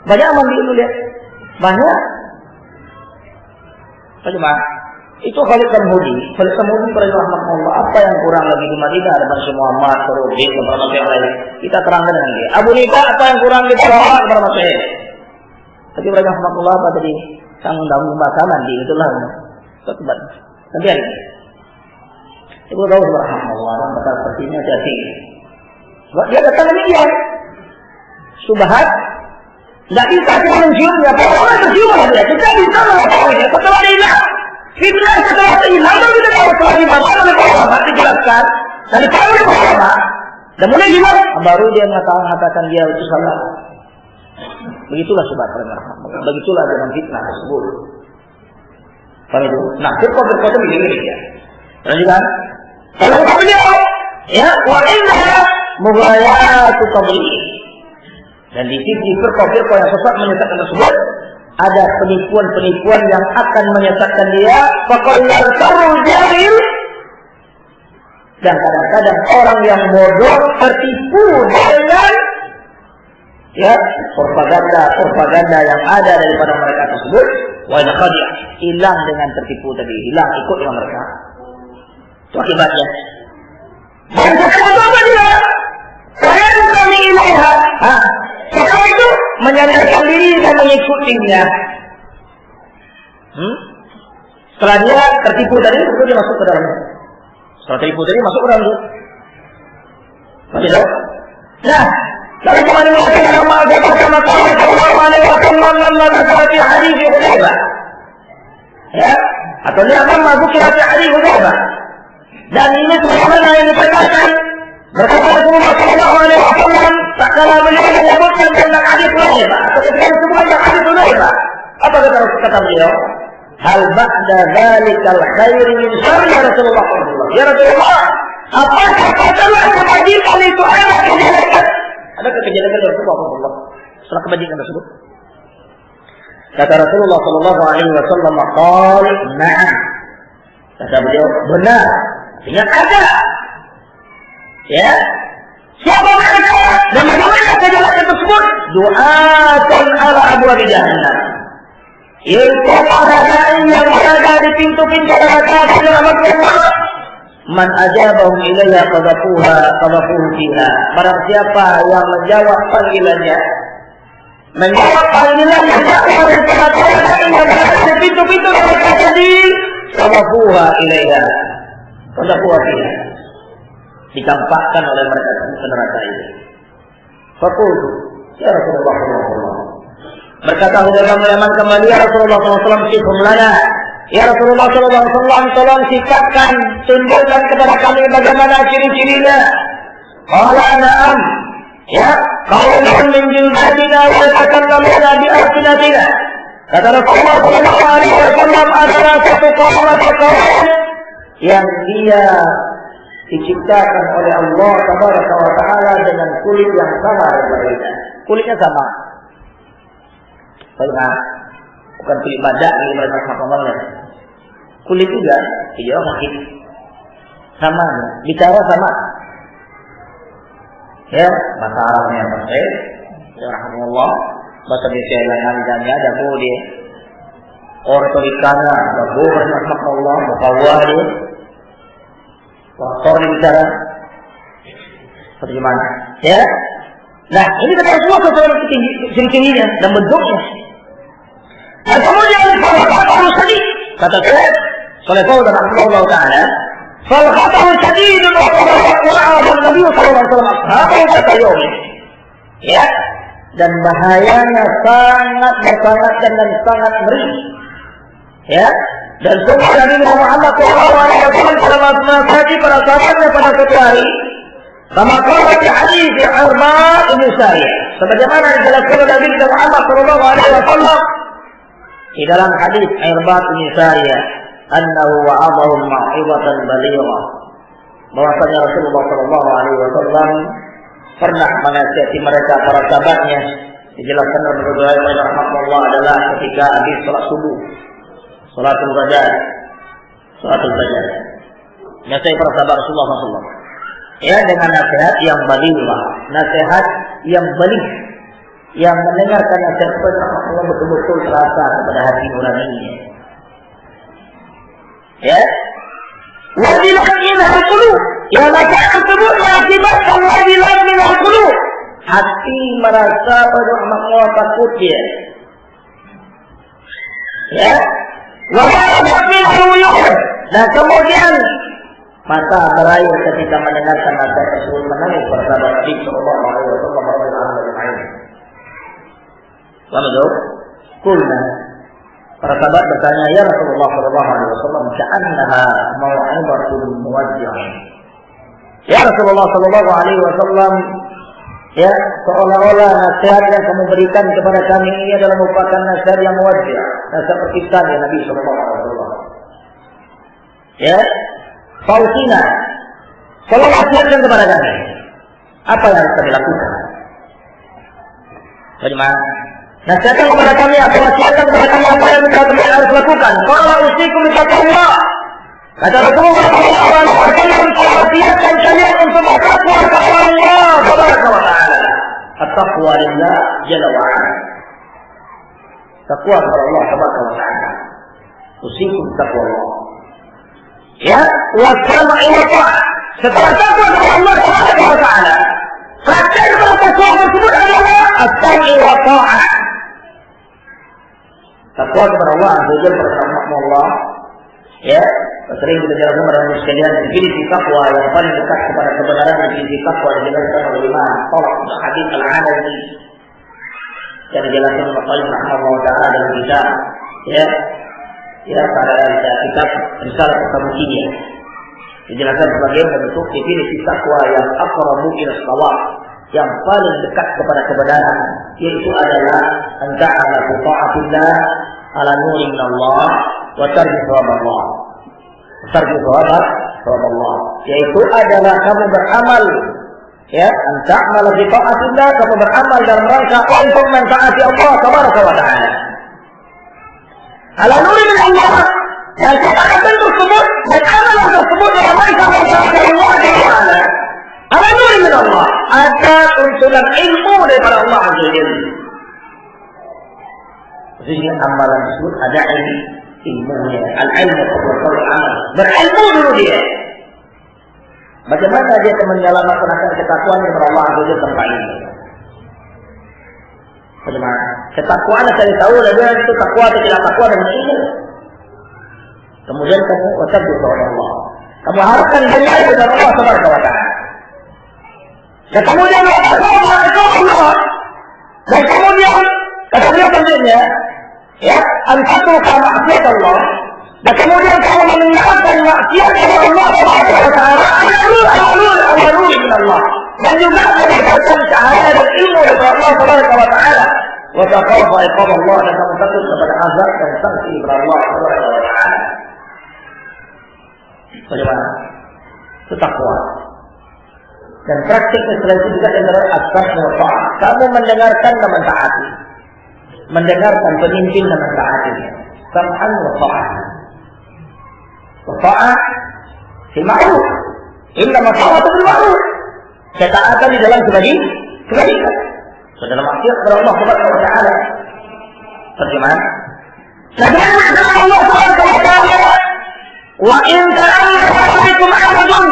Banyak mandi dulu lihat, banyak. Bagaimana? Itu Khalid Samudi rahimahullah, apa yang kurang lagi di Madinah ada Masya Muhammad, Surubin, kepada yang lain. Kita terangkan dengan dia. Abu Nida apa yang kurang di Muhammad kepada Masya. Tapi rahimahullah apa tadi? Tanggung makanan di itulah. Tetap. Nanti hari ini. Ibu tahu rahimahullah orang kata sepertinya jadi. Sebab dia datang demikian. Subhat. Tidak bisa kita menciumnya. Pokoknya tercium dia. Kita bisa mengetahuinya. Setelah dia hilang. Fitnah setelah dia hilang. Baru kita tahu setelah dibaca oleh Muhammad. Dijelaskan. Dan ditahu oleh Muhammad. Dan mulai hilang. Baru dia mengatakan dia itu salah. Begitulah subhat. Begitulah dengan fitnah tersebut. Paham itu? Nah, firqah-firqah itu begini ya. Dan juga kalau beliau ya wa inna mughayatu tabligh. Dan di sisi firqah-firqah yang sesat menyesatkan tersebut ada penipuan-penipuan yang akan menyesatkan dia, faqad yartaru jahil. Dan kadang-kadang orang yang bodoh tertipu dengan ya propaganda yang ada daripada mereka tersebut. Wa khadi'ah, hilang dengan tertipu tadi, hilang ikut dengan mereka. Itu akibatnya. Dan apa dia? Saya kami ilaiha. Setelah itu menyandarkan diri dan mengikutinya. Setelah dia tertipu tadi, itu dia masuk ke dalamnya. Setelah tertipu tadi masuk ke dalam itu. Masih tahu? Nah, lalu kemana mengatakan nama agama sama kami sallallahu alaihi wasallam dalam hadis Hudzaifah. Ya, atau dia akan masuk ke hadis Hudzaifah. Dan ini sebagaimana yang dikatakan berkata Rasulullah sallallahu alaihi wasallam tak kala beliau menyebutkan tentang hadis Hudzaifah atau ketika disebutkan tentang hadis Hudzaifah. Apa kata beliau? Hal ba'da dzalikal khair min syarri ya Rasulullah sallallahu alaihi wasallam. Ya Rasulullah, apakah setelah kebajikan itu ada kejelekan? Adakah kejelekan dari Rasulullah setelah kebajikan tersebut? Kata Rasulullah sallallahu alaihi wasallam, "Qal na'am." Kata beliau, benar. Artinya ada. Ya. Siapa mereka? Dan bagaimana kejelekan tersebut? Du'atun ala abwaab jahannam. Yaitu orang yang berada di pintu-pintu neraka dalam neraka. Man ajabahum ilayya qadhafuhu fiha. Barang siapa yang menjawab panggilannya, menjawab panggilannya yang berada di pintu-pintu neraka tadi, qadhafuha ilayya. Qadhafuha fiha. Dicampakkan oleh mereka ke neraka itu. Faqultu ya Rasulullah sallallahu. Berkata Hudzaifah Yaman kembali, ya Rasulullah SAW, sifhum lana. Ya Rasulullah SAW, tolong sifatkan, tunjukkan kepada kami bagaimana ciri-cirinya. Qala na'am. Ya, qawlun min jildatina wa yatakallamuna bi alsinatina. Kata Rasulullah SAW, adalah satu kaum yang dia diciptakan oleh Allah Tabaraka wa Ta'ala dengan kulit yang sama daripada kita. Kulitnya sama. Bukan kulit badak ini mereka sama-sama. Kulit juga, dia makin sama, bicara sama. Ya, bahasa Arabnya bahasa rahimahullah, bahasa Indonesia yang ada dia. Ortorikana, bahu rahimahullah, bahwa dia. Waktu bicara seperti mana? Ya. Nah, ini kata semua sesuatu tinggi-tingginya dan bentuknya. Dan kemudian kalau tadi kata oleh Paulus Allah Taala, "Fal khataru shadidun wa qawlan Nabi sallallahu alaihi wasallam ashabu katayomi." Ya. Dan bahayanya sangat bersangat dan sangat ngeri. Ya. Dan semua Nabi Muhammad sallallahu alaihi wasallam dalam masa pada sahabatnya pada suatu hari, sama kalau di hadis Irbad bin Sariyah, sebagaimana dijelaskan oleh Nabi Muhammad sallallahu alaihi wasallam di dalam hadis Irbad bin Sariyah, annahu wa'adahum mau'izatan balighah, bahwasanya Rasulullah sallallahu alaihi wasallam pernah menasihati mereka para sahabatnya. Dijelaskan oleh Rasulullah rahimahullah adalah ketika habis salat subuh, salatul fajr. Nasihat para sahabat Rasulullah sallallahu. Ya, dengan nasihat yang balighah, nasihat yang baligh, yang mendengarkan nasihat Allah betul-betul terasa kepada hati nuraninya. Ya. Wajilat minal qulub. Ya maka tersebut mengakibatkan wajilat minal qulub. Hati merasa Allah takut dia. Ya. Wajilat minal uyun. Dan kemudian mata berair ketika mendengarkan nasihat tersebut, menangis bersama Nabi sallallahu alaihi wasallam. Lalu kulna, para sahabat bertanya, ya Rasulullah sallallahu alaihi wasallam, ka'annaha mau'izatul muwaddi'. Ya Rasulullah sallallahu alaihi wasallam, ya seolah-olah nasihat yang kamu berikan kepada kami ini adalah merupakan nasihat yang muwaddi', nasihat perpisahan ya Nabi sallallahu alaihi wasallam. Ya, Fausina, tolong nasihatkan kepada kami, apa yang harus kami lakukan? Bagaimana? Nasihatkan kepada kami, apa nasihatkan kepada kami apa yang kami harus lakukan? Qala usikum bittaqwallah. Kata Rasulullah sallallahu alaihi wasallam, wasiatkan kalian untuk bertakwa kepada Allah Subhanahu wa taala. At-taqwa lillah jalla wa ala. Takwa kepada Allah Subhanahu wa taala. Usikum bittaqwallah. Ya, wasama'i wa ta'ah. Setelah takwa kepada Allah Subhanahu wa taala, praktek kepada takwa tersebut adalah as-sam'i wa ta'ah. Takwa kepada Allah azza wa jalla bersama Allah. Ya, sering kita jelaskan kepada manusia sekalian, definisi takwa yang paling dekat kepada kebenaran, definisi takwa yang dijelaskan oleh Imam Tolak Hadis Al-Anazi yang dijelaskan oleh Shalih rahimahullah taala dalam kitab pada kitab Risalah Al-Tabukinya, dijelaskan sebagai bentuk definisi takwa yang aqrabu ila shawab, yang paling dekat kepada kebenaran, yaitu adalah anta'ala bi ta'atillah ala nurin min Allah wa tarki thawaballah. Tarki thawaballah, yaitu adalah kamu beramal, ya, anta'ala bi ta'atillah, kamu beramal dalam rangka untuk mentaati Allah Subhanahu wa taala. Ala nurin min Allah, dan ketaatan tersebut dan amalan tersebut dalam rangka mentaati Allah Taala. Ala nurin min Allah, ada tuntunan ilmu daripada Allah azza wa jalla. Maksudnya amalan tersebut ada ilmunya. Al-ilmu qabla al-amal. Berilmu dulu dia. Bagaimana dia akan menyelamatkan ketakwaan kepada Allah azza wa jalla tanpa ilmu? Bagaimana? Ketakwaan cari tahu dia itu takwa atau tidak takwa dengan ilmu. Kemudian kamu wajib kepada Allah. Kamu harapkan hanya kepada Allah Subhanahu wa taala. Dan kemudian Allah, dan kemudian kata beliau pentingnya, ya, antatruka maksiat Allah, dan kemudian kamu meninggalkan maksiat kepada Allah Subhanahu wa taala, al-nur min Allah, dan juga mendapatkan cahaya dan ilmu dari Allah Subhanahu wa taala, wa taqafa iqab Allah, dan kamu takut kepada azab dan sanksi dari Allah Subhanahu wa taala. Bagaimana? Itu takwa. Dan praktik setelah itu juga adalah as-sam' wa ta'ah. Kamu mendengarkan dan mentaati. Mendengarkan pemimpin dan mentaati. Sam'an wa ta'ah. Wa ta'ah fil ma'ruf. Inna ma ta'atu bil ma'ruf. Ketaatan di dalam kebaikan. Dalam maksiat kepada Allah Subhanahu wa taala. Bagaimana? Bagaimana Allah Subhanahu wa taala? Wa in ta'amara bikum 'abdun,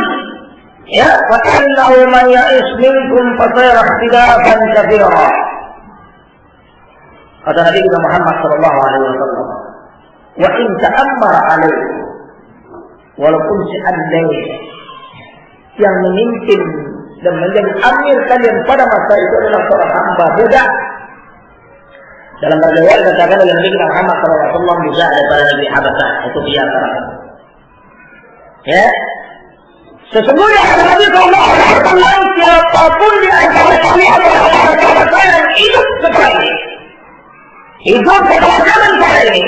ya, wa innahu man ya'is minkum fasayara ikhtilafan katsira. Kata Nabi kita Muhammad sallallahu alaihi wasallam, wa in ta'ammara alaihi, walaupun seandainya yang memimpin dan menjadi amir kalian pada masa itu adalah seorang hamba budak. Dalam riwayat dikatakan oleh Nabi kita Muhammad sallallahu alaihi wasallam juga daripada Nabi Habasyah, itu biasa. Ya, sesungguhnya Nabi sallallahu alaihi wasallam, siapapun di antara kalian yang hidup seperti ini, hidup setelah zaman saya ini,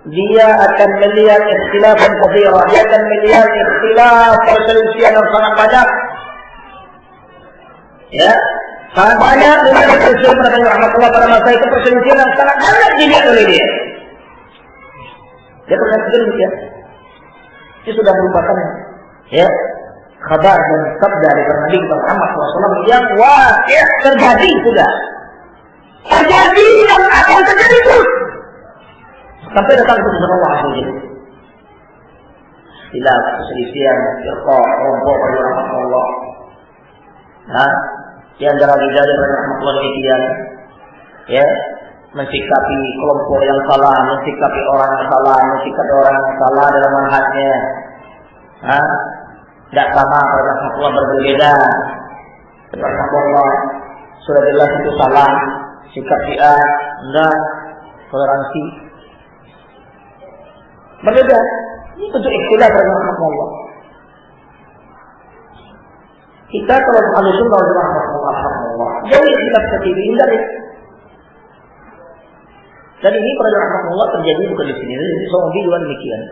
dia akan melihat ikhtilafan katsira, dia akan melihat ikhtilaf, perselisihan yang sangat banyak. Ya, sangat banyak dengan perselisihan pada rahmatullah pada masa itu, perselisihan yang sangat banyak dilihat oleh dia. Dia perhatikan dia. Itu sudah merupakan, ya, kabar dan sabda dari Nabi Muhammad SAW yang waqi' terjadi sudah. Terjadi dan akan terjadi terus. Sampai datang keputusan Allah SWT. istilah perselisihan firqah kelompok rahmatullah. Nah, di antara ridha rahmatullah demikian, ya, mensikapi kelompok yang salah, mensikapi orang yang salah, mensikapi orang yang salah dalam manhajnya. Nah, tidak sama rahmatullah berbeda. Rahmatullah sudah jelas itu salah, sikap dia enggak toleransi. Berbeda. Ini bentuk ikhtilaf rahmatullah. Kita kalau Ahlussunnah wal Jamaah rahmatullah, jauh ikhtilaf seperti ini hindari. Dan ini pada rahmatullah terjadi bukan di sini, di Saudi juga demikian.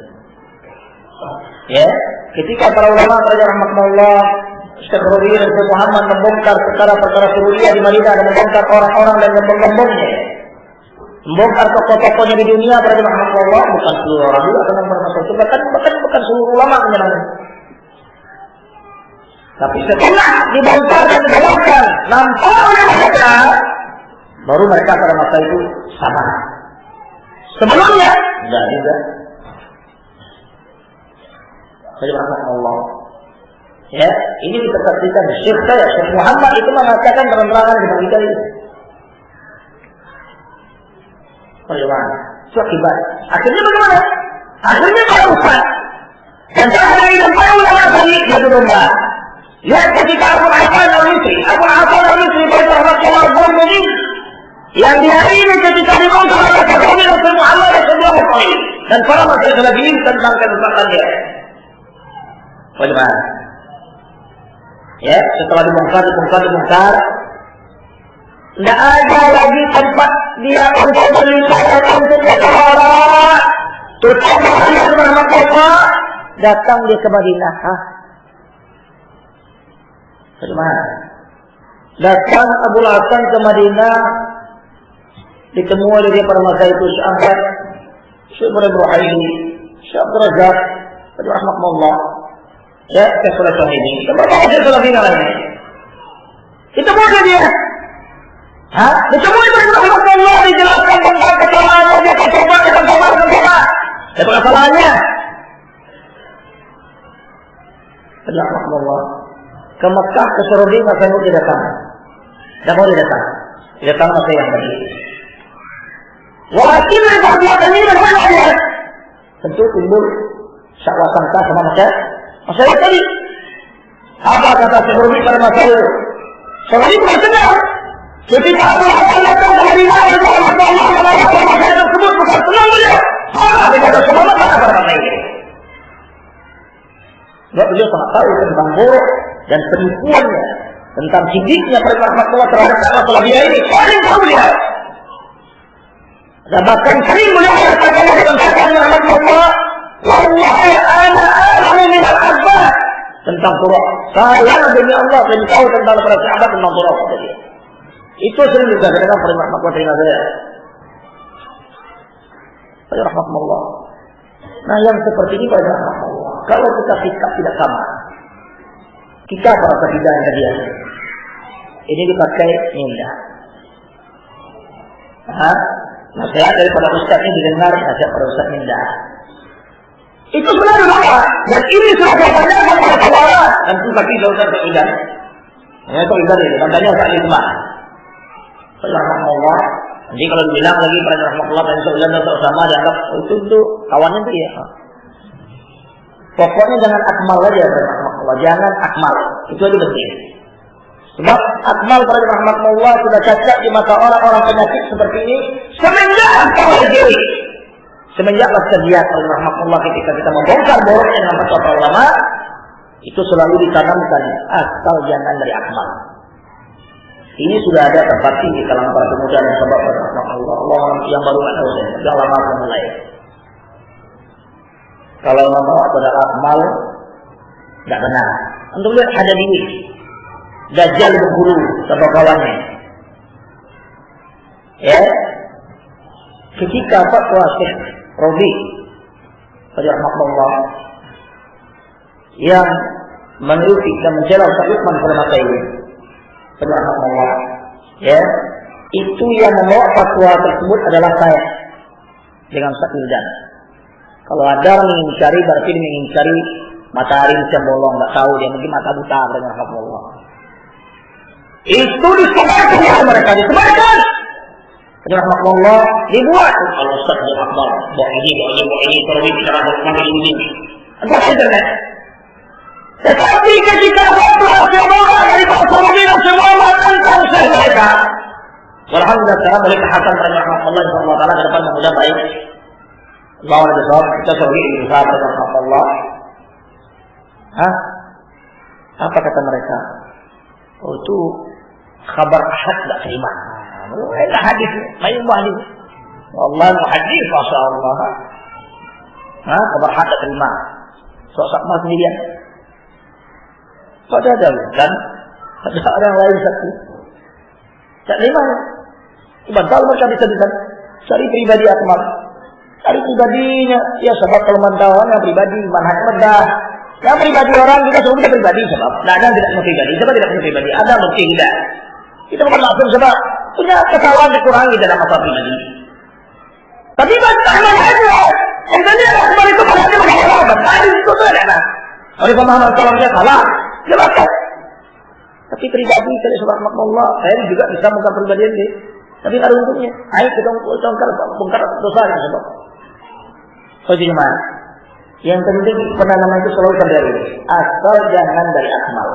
Ya, ketika para ulama pada rahmatullah Syekh Rabi' dan Syekh Muhammad membongkar perkara-perkara sururiyah di Madinah dan membongkar orang-orang dan gembong-gembongnya, membongkar tokoh-tokohnya di dunia pada rahmatullah, bukan seluruh orang juga tentang masalah itu, bahkan seluruh ulama menyerang. Tapi setelah dibongkar dan dibongkar, nampaknya mereka, baru mereka pada masa itu sabar. Sebelumnya enggak juga. Jadi rahmatullah. Ya, ini diperhatikan Syekh saya, Syekh Muhammad itu mengatakan terang-terangan dengan kita ini. Bagaimana? Akibat. Akhirnya bagaimana? Akhirnya para ustaz dan para ulama tadi satu domba. Lihat ketika Abu Hasan al-Misri pada rahmatullah al-Ghazali yang di hari ini ketika dibongkar oleh Syekh Muhammad dan para masyarakat lain tentang kesesatannya. Bagaimana? Ya, setelah dibongkar, tidak ada lagi tempat dia untuk berbicara untuk berbicara. Terutama rahmatullah datang dia ke Madinah. Bagaimana? Datang Abu Hasan ke Madinah, ditemui oleh dia pada masa itu Syekh Ahmad, Syekh Ibrahim, Syekh Abdul Razak, rahmatullah. Ya, kesalahan ini. Kenapa dia salah tinggal lagi? Kita boleh dia. Ditemui oleh rahmatullah, dijelaskan tentang kesalahannya, dia coba. Apa kesalahannya? Rahmatullah. Ke Mekah, ke Saudi, masa itu tidak datang. Tidak mau datang. Tidak datang masa yang tadi. Walaupun perbuatan ini berbahaya. Tentu timbul sangka sama masa itu tadi. Apa kata Saudi pada masa itu? Saudi bukan senang. Ketika Allah datang ke Madinah, Allah tersebut bukan senang beliau. Tidak ada semangat pada masa ini. Sebab beliau sangat tahu tentang buruk dan penipuannya, tentang sidiknya pada rahmatullah terhadap masalah dia ini. Paling tahu dia. Dan bahkan sering beliau mengatakan rahmatullah, wallahi ana a'lamu min al-abbas tentang Qur'an. Saya demi Allah lebih tahu tentang para sahabat tentang Qur'an. Itu sering juga ketika pada rahmatullah terima saya. Pada rahmatullah. Nah, yang seperti ini pada rahmatullah. Kalau kita sikap tidak sama, kita para tidak yang tadi ini dipakai indah. Nasihat daripada ustaz ini didengar nasihat pada ustaz indah. Itu sebenarnya apa? Dan ini sudah ditanyakan kepada Allah dan itu bagi saudara seidan. Ya itu indah ini. Tandanya saat itu mah. Rahmatullah. Jadi kalau dibilang lagi pada rahmatullah dan saudara sama dianggap itu kawannya dia. Pokoknya jangan akmal saja rahmatullah, jangan akmal. Itu aja penting. Sebab akmal pada rahmatullah sudah cacat di mata orang-orang penyakit seperti ini semenjak awal diri. Semenjaklah terlihat oleh rahmatullah ketika kita membongkar boroknya dengan fatwa ulama, itu selalu ditanamkan asal jangan dari akmal. Ini sudah ada terpati di kalangan para pemuda dan sahabat rahmatullah. Allah yang baru ada sudah lama mulai. Kalau membawa pada akmal tidak benar. Untuk lihat ada diri Dajjal berguru sama kawannya. Ya, ketika fatwa Syekh Rabi' rahimahullah yang mengkritik dan mencela Ustaz Utsman pada masa ini, rahimahullah, ya, itu yang membawa fatwa tersebut adalah saya dengan Ustaz Wildan. Kalau ada mengingkari berarti mengingkari matahari yang bolong, nggak tahu dia mungkin mata buta dengan Allah. Itu disebarkan oleh mereka, disebarkan. Rahmatullah dibuat kalau Ustaz Akbar, bawa ini terus bicara tentang ini. Ada internet. Tetapi ketika Allah semua dari semua tentang mereka. Alhamdulillah sekarang mereka hasan rahmatullah subhanahu wa taala ke depan mudah baik. Allah berdoa kita selalu berusaha rahmatullah. Apa kata mereka? Oh itu kabar ahad tak terima. Enggak hadis, main hadis. Allah muhaddis masyaallah. Kabar ahad tak terima. Sok-sok mau sendirian. Pada ada kan? Ada orang lain satu. Tak terima. Bantal mereka bisa cari pribadi akmal. Cari pribadinya. Ya sebab kalau mantawan yang pribadi manhaj medah. Yang pribadi orang kita semua kita pribadi sebab. Tidak ada yang tidak punya pribadi. Sebab tidak punya pribadi. Ada mungkin tidak. Kita bukan maksud sebab punya kesalahan dikurangi dalam masalah pribadi. Tapi bantah manhajnya. Yang tadi akmal itu manhajnya menghormat. Tadi itu ada. Oleh pemahaman salamnya salah. Jelaskan. Tapi pribadi dari sebab Allah, saya juga bisa bukan pribadi ini. Tapi ada untungnya. Ayo kita bongkar dosa yang sebab. So gimana? Yang penting penanaman itu selalu terjadi. Asal jangan dari akmal.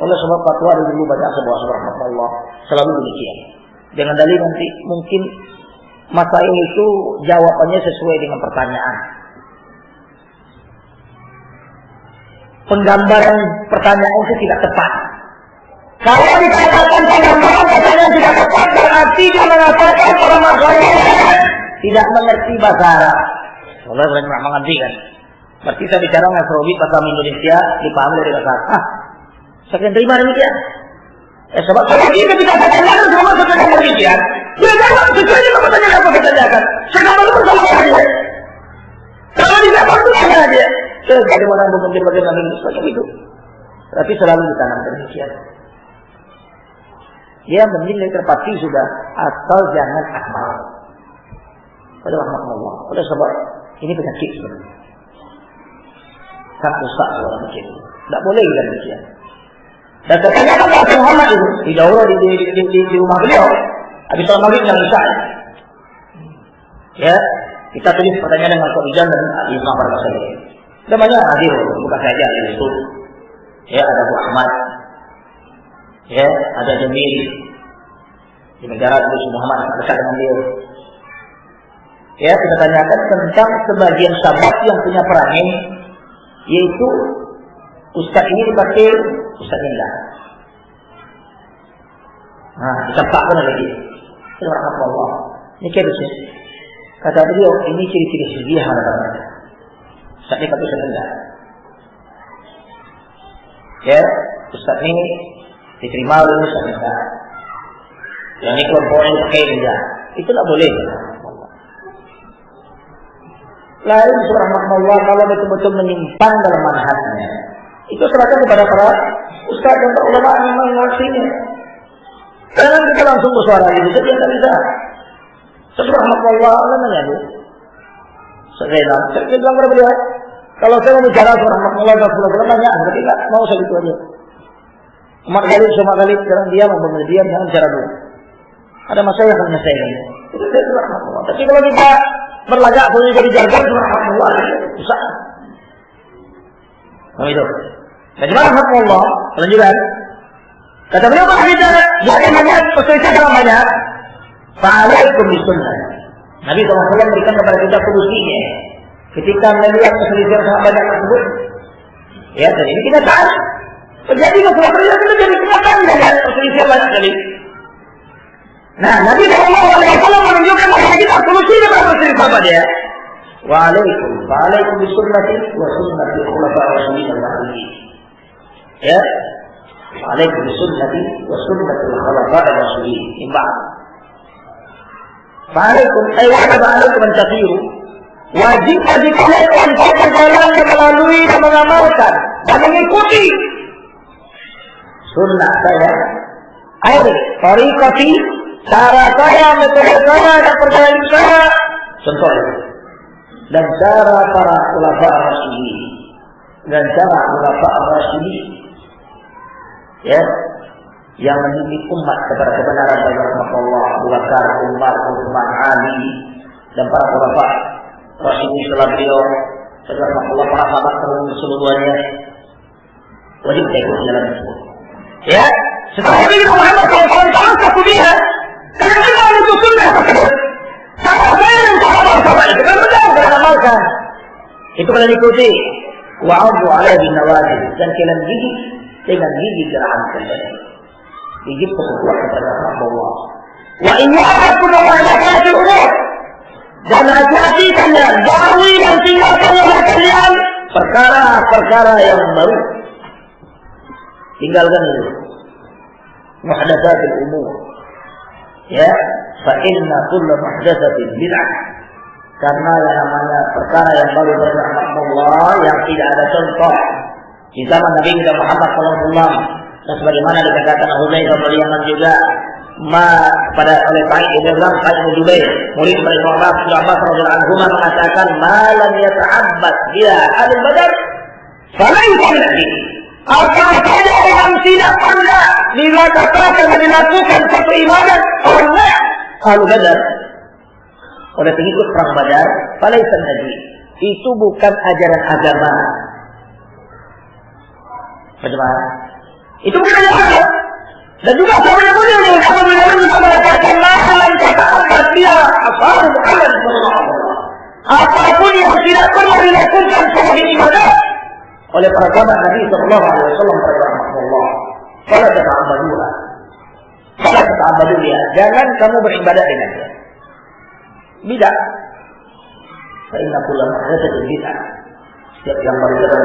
Oleh sebab fatwa ada dulu banyak sebuah subhanallah selalu demikian. Jangan dalil nanti mungkin masalah itu jawabannya sesuai dengan pertanyaan. Penggambaran pertanyaan itu tidak tepat. Kalau dikatakan penggambaran pertanyaan tidak tepat, berarti dia mengatakan para masyarakat tidak mengerti bahasa Arab. Allah boleh mengerti kan? Berarti saya bicara dengan Afrobi bahasa Indonesia dipahami dari bahasa Arab. Saya akan terima demikian. Sebab kalau kita tidak bertanya sama sesuatu demikian, dia jawab sesuai dengan pertanyaan apa kita tanyakan. Sekarang itu bersama dia. Kalau tidak bertanya dia. Bagaimana berpikir bagaimana seperti itu. Tapi selalu ditanam demikian. Dia penting dari terpati sudah asal jangan akmal. Pada rahmatullah. Pada sebab ini penyakit sebenarnya. Tak rusak orang macam itu. Tak boleh kita demikian. Dan katanya Nabi Muhammad itu di daurah di rumah beliau. Habis sholat maghrib yang isya. Ya, kita tulis pertanyaan dengan Khadijah dan Ali bin Abi Thalib. Ada banyak hadir, bukan saja itu. Ya, ada Abu Ahmad. Ya, ada Jamil. Di negara Nabi Muhammad dekat dengan beliau. Ya, kita tanyakan tentang sebagian sahabat yang punya perangai, yaitu ustaz ini dipakai ustaz Indah. Ditempatkan lagi. Subhanallah. Ini kira-kira. Kata beliau, ini ciri-ciri sedia hal-hal. Ustaz ini kata Indah. Ya, ustaz ini diterima oleh ustaz Indah. Yang ini kelompoknya pakai Indah. Itu tak boleh. Lain subhanallah kalau betul-betul menyimpang dalam manhajnya. Itu serahkan kepada para ustaz dan para ulama yang mengawasinya. Jangan kita langsung bersuara gitu, jadi yang tak bisa. Subhanallah, Allah menyanyi. Saya bilang kepada beliau, kalau saya mau bicara subhanallah dan subhanallah banyak, berarti tak mau saya itu aja. Umat kali, semua kali, sekarang dia mau berdiam, jangan bicara dulu. Ada masa yang akan menyelesaikan. Itu saya subhanallah. Tapi kalau kita berlagak boleh jadi jargon subhanallah, susah. Nah itu. Dan gimana subhanallah? Lanjutkan. Kata beliau apa kita? Jangan banyak, perselisihan dalam banyak. Fa'alaikum bisunnah. Nabi SAW berikan kepada kita solusinya. Ketika melihat perselisihan sangat banyak tersebut, ya, dan ini kita tahu. Terjadi masalah kita jadi kenyataan dengan perselisihan banyak kali. Nah, Nabi SAW menunjukkan kepada kita solusi dengan perselisihan apa dia? Wa'alaikum bisunnati wa sunnati khulafa'i rasyidin al-mahdiyyin. Ya. Wa'alaikum bisunnati wa sunnati khulafa'i rasyidin min ba'd. Wa'alaikum ay wa'alaikum an tasiru. Wajib bagi kalian untuk berjalan melalui dan mengamalkan dan mengikuti sunnah saya. Tariqati, cara saya, metode saya dan perjalanan saya. Contohnya dan cara para khulafa ar-rasyidin dan cara khulafa ar-rasyidin ya yang mendidik umat kepada kebenaran dari Allah, Abu Bakar, Umar, Utsman, Ali dan para khulafa ar-rasyidin setelah beliau setelah Allah para sahabat keseluruhannya wajib kita ikut jalan tersebut. Ya, setelah itu Muhammad SAW satu dia karena kita menuntut sunnah tersebut. Sama saya dan sahabat itu kan benar beramalkan. Itu kalian ikuti. Wa'adhu ala bin nawajib dan kalian gigit dengan gigi gerahan kalian. Gigit kepada kepada Allah. Wa iyyakum wa muhdatsatil umur. Dan hati-hati kalian jauhi dan tinggalkan oleh kalian perkara-perkara yang baru. Tinggalkan itu. Muhdatsatil umur. Ya, fa inna kullu muhdatsatin bid'ah. Karena yang namanya perkara yang baru dari Allah yang tidak ada contoh di zaman Nabi Muhammad SAW dan sebagaimana dikatakan Hudzaifah radhiyallahu anhu juga pada oleh Sa'id bin Jubair murid dari Abbas radhiyallahu anhu mengatakan malam yata'abbad dia ahli Badar falaisa min apa saja yang tidak pernah dilakukan dan dilakukan satu ibadat oleh ahli Badar oleh pengikut perang Badar, falaisan nabi itu bukan ajaran agama. Bagaimana? Itu bukan ajaran agama. Dan juga sebenarnya kita mengatakan masalah kata apa dia asal Muhammad sallallahu. Apapun yang tidak pernah dilakukan sebagai ibadah oleh para sahabat Nabi sallallahu alaihi wasallam rahimahullah. Fala ta'buduha. Fala ta'buduha. Jangan kamu beribadah dengan dia. Bidah. Inna kullu muhdatsatin bid'ah. Setiap yang berbeda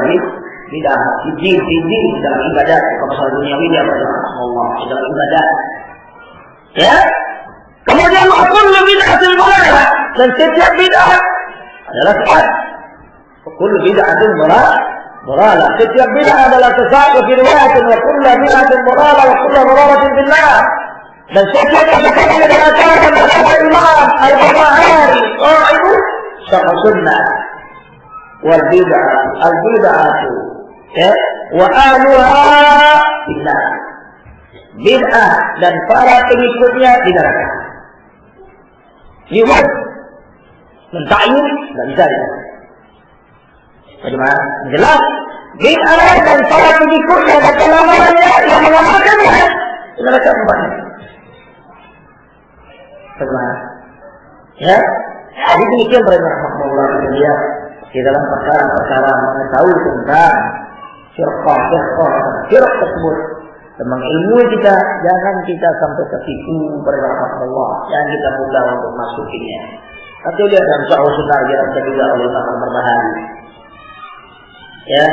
bidah, din dalam ibadat, masalah duniawi dia Allah dalam ibadat. Ya. Kemudian kullu bid'atin dhalalah dan setiap bid'ah adalah sesat. Kullu bid'atin dhalalah. Setiap bid'ah adalah sesat. Fi riwayatin wa kullu bid'atin dhalalah wa kullu dhalalatin fil nar. Dan setiap yang dikatakan oleh Imam Al-Barbahari itu syarh sunnah wal bid'ah ya wa ahluha billah bid'ah dan para pengikutnya di neraka. Lihat mentakyid tidak bisa ya. Bagaimana? Jelas bid'ah dan para pengikutnya dan pelawannya yang mengamalkannya di neraka tempatnya. Bagaimana? Ya, jadi demikian para rahmatullah dia di dalam perkara-perkara mengetahui tentang firqah tersebut dan mengilmui kita, jangan kita sampai tertipu pada rahmatullah, jangan kita mudah untuk masukinya. Nanti lihat dalam Syarh Sunnah yang juga oleh Imam Al-Barbahari. Ya,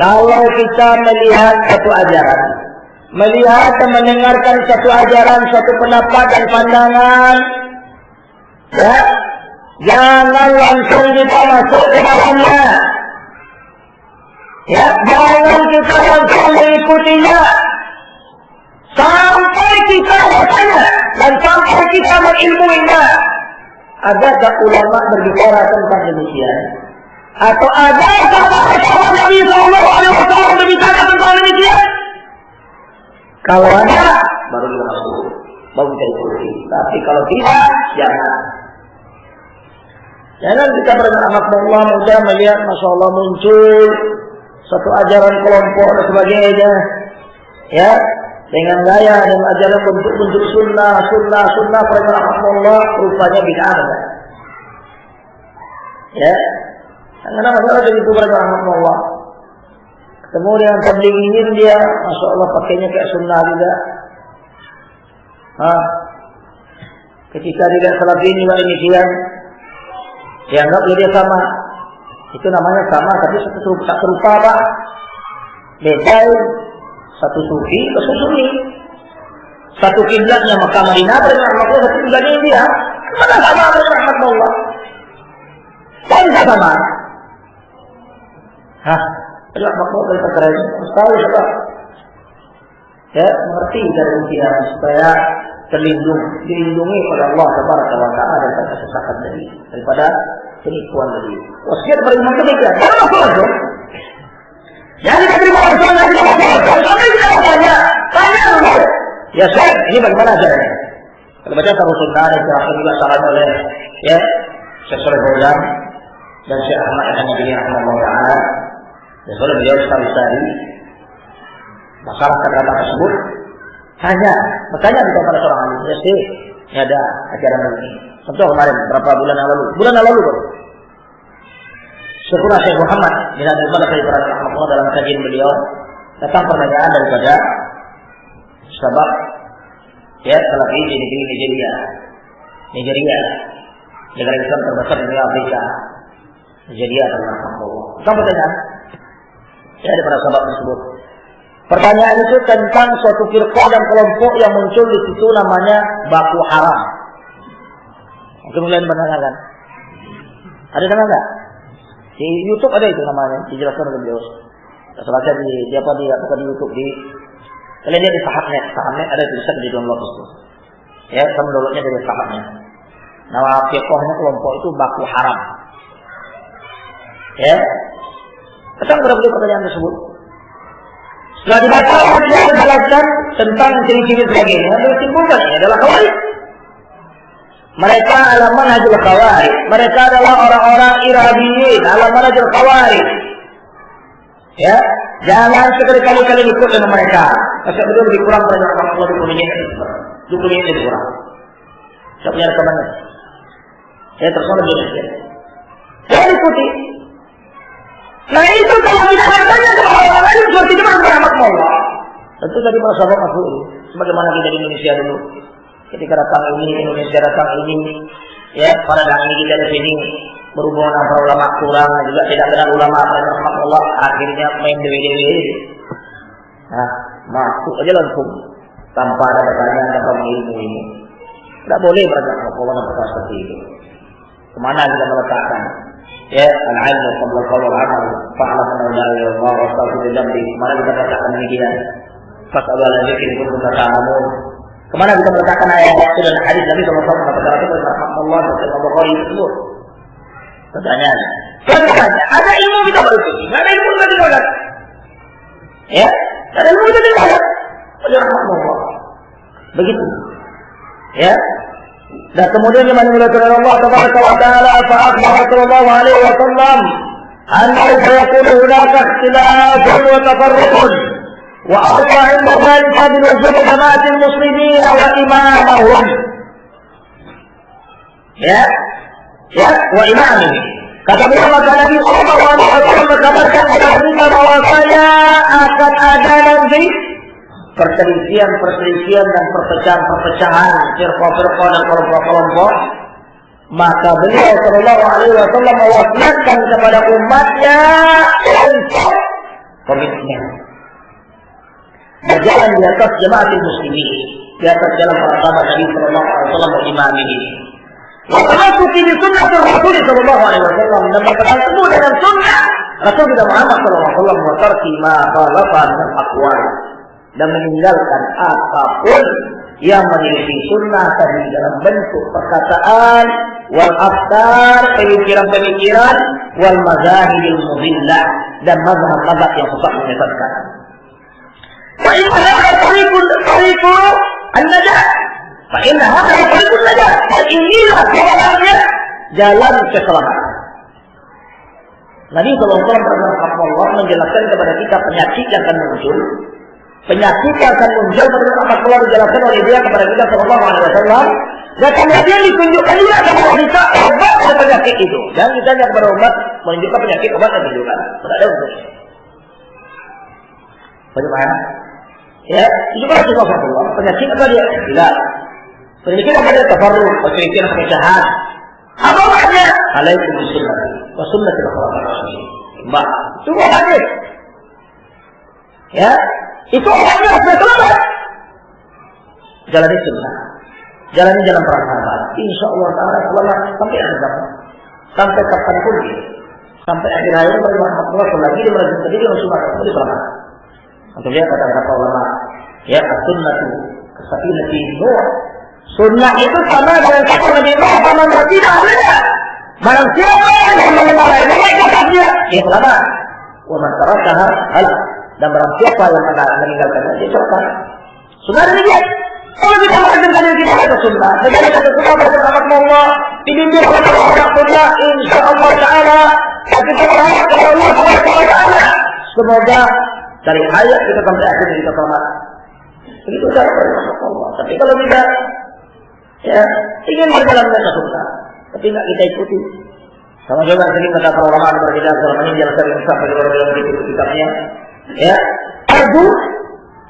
kalau kita melihat satu ajaran, melihat dan mendengarkan satu ajaran, satu pendapat dan pandangan, ya, jangan langsung kita masuk ke dalamnya, ya, jangan kita langsung mengikutinya, sampai kita bertanya dan sampai kita mengilmuinya. Adakah ulama berbicara tentang demikian? Atau adakah para Nabi Sallallahu Alaihi Wasallam berbicara tentang demikian? Kalau ada, baru kita masuk, baru kita ikuti. Tapi kalau tidak, jangan. Jangan kita beranak Allah mudah melihat, masya Allah muncul satu ajaran kelompok dan sebagainya, ya, dengan gaya dan ajaran bentuk sunnah beranak Allah rupanya bid'ah. Ya, karena masalah dari itu beranak Allah. Ketemu dengan tablighiyin dia, masya Allah pakainya kayak sunnah juga. Ketika dia salafiyin juga demikian, dianggap dia sama. Itu namanya sama, tapi tak serupa Pak. Beda, satu sufi, satu sunni. Satu kiblatnya Makkah Madinah, satu kiblatnya India. Mana sama dengan rahmatullah? Kan sama. Allah makhluk dari perkara ini tahu sebab ya mengerti dari dia supaya dilindungi oleh Allah Subhanahu wa taala daripada kesesatan daripada penipuan tadi. Wasiat dari Imam demikian. Jangan langsung. Jangan diterima langsung nanti sampai kita tanya dulu. Ya Syekh, ini bagaimana caranya? Kalau baca Tarikh Sunnah dan dijelaskan juga saran oleh ya Syekh Shalih Fauzan dan Syekh Ahmad Al-Najmi rahimahullah taala. Ya soal beliau sekali-sekali masalah kata-kata tersebut bertanya kepada seorang alim. Ya Syekh, ini ada ajaran begini. Contoh kemarin berapa bulan yang lalu baru. Syukur Syekh Muhammad bin Abdul Malik rahimahullah dalam kajian beliau datang pertanyaan daripada sebab ya Salafi di negeri Nigeria negara Islam terbesar di Afrika. Nigeria rahimahullah. Datang pertanyaan ya daripada sebab tersebut. Pertanyaan itu tentang suatu firqah dan kelompok yang muncul di situ namanya Baku Haram. Kemudian menanyakan, ada dengar nggak? Di YouTube ada itu namanya, dijelaskan oleh beliau. Selesai di YouTube kalian lihat di Sahabnet ada tulisan di download itu. Ya, kamu downloadnya dari Sahabnet. Nama firqahnya kelompok itu Baku Haram. Ya, datang kepada beliau pertanyaan tersebut. Setelah dibaca, beliau menjelaskan tentang ciri-ciri sebagainya. Beliau simpulkan ini adalah Khawarij. Mereka adalah manhajul Khawarij. Mereka adalah orang-orang irhadiyin, adalah manhajul Khawarij. Ya, jangan sekali-kali ikut dengan mereka. Pasal beliau lebih kurang pada Allah 20 menit lebih kurang. Saya punya rekamannya. Ya, terus lebih sedikit. Jangan ikuti. Nah itu kalau kita tanya kepada orang lain seperti itu kan rahmat Allah. Tentu tadi para sahabat masuk sebagaimana kita di Indonesia dulu. Ketika datang Indonesia datang ini, ya pada hari ini kita di sini berhubungan dengan para ulama kurang juga tidak kenal ulama rahmat Allah, akhirnya main dewe-dewe. Nah, masuk aja langsung tanpa ada pertanyaan tanpa ilmu ini. Tidak boleh beragam Allah seperti itu. Kemana kita meletakkan? Ya, al-ilmu qabla qawl al-amal fa'lam anna la ilaha illallah wa astaghfiru dzambi. Kemana kita meletakkan demikian? Fas'alu ala dzikri kuntum ta'lamun. Kemana kita meletakkan ayat dan hadis Nabi sallallahu alaihi wasallam kata rahmatullah dan Bukhari itu? Pertanyaan. Pertanyaan, ada ilmu kita berikuti, enggak ada ilmu kita tidak. Ya, ada ilmu kita tidak. Rahmatullah. Begitu. Ya. Dan kemudian yang dimuliakan Allah Taala fa akhbara sallallahu alaihi wasallam annahu sayakunu hunaka ikhtilafun wa tafarruqun wa arfa' al-dhalika bi wujud jama'atil muslimin wa imamahum. Ya, wa imamihim. Kata Allah Nabi sallallahu alaihi wasallam mengatakan kepada kita bahwasanya akan ada nanti perselisihan dan perpecahan firqah dan kelompok-kelompok. Maka beliau sallallahu alaihi wasallam mewasiatkan kepada umatnya untuk komitmen berjalan di atas jamaatul muslimin, di atas jalan para sahabat Nabi sallallahu alaihi wasallam berimam ini. Wa tamassuki bi sunnah Rasul sallallahu alaihi wasallam, dan berpegang teguh dengan sunnah Rasul kita Muhammad sallallahu alaihi wasallam, wa tarki ma khalafa min aqwal, dan meninggalkan apapun yang menyelisih sunnah tadi dalam bentuk perkataan wal afkar, pemikiran-pemikiran wal mazahibul mudillah, dan mazhab-mazhab yang sesat menyesatkan. Fa inna hadha tariqul an-najah. Fa inna hadha tariqul najah. Inilah jalan keselamatan. Nabi sallallahu alaihi wasallam menjelaskan kepada kita penyakit yang akan muncul. Penyakit yang akan muncul menurut apa telah dijelaskan oleh dia kepada kita sallallahu alaihi wasallam, dan kemudian ditunjukkan juga kepada kita obat dari penyakit itu. Dan kita yang berobat menunjukkan penyakit obat yang ditunjukkan. Tidak ada untuknya. Bagaimana? Ya, itu kan Rasulullah. Penyakit apa dia? Tidak. Penyakit apa dia? Tafarruq, penyakit perpecahan. Apa maknanya? Alaikum sunnah wa sunnatul khulafa'ir rasyidin. Mbak, itu hadis. Ya, itu orangnya harus selamat. Jalani sunnah, jalani jalan para sahabat. Insya Allah Taala selamat sampai akhir zaman, sampai kapanpun, sampai akhir hayat Allah selagi dia melanjutkan diri Rasulullah itu selamat. Untuk dia kata-kata ulama, ya sunnatu kesafinati Nuh. Sunnah itu sama dengan kata Nabi Muhammad tidak ada. Barang siapa yang mengenal dia, dia selamat. Wa man tarakaha halak. Dan barang siapa yang meninggalkannya, dia celaka. Sudah ada dia. Kalau kita mengatakan diri kita kata sunnah, segala kata sunnah bersama Allah, dibimbing oleh Allah sunnah, insyaallah taala, kita berharap kepada Allah Subhanahu wa taala. Semoga dari ayat kita sampai akhir kita selamat. Begitu cara Allah. Tapi kalau kita ya ingin berjalan dengan sunnah, tapi tidak kita ikuti. Sama juga sering kata para ulama berbeda dalam menjal sering sampai orang yang ikut kitabnya. Ya, arju,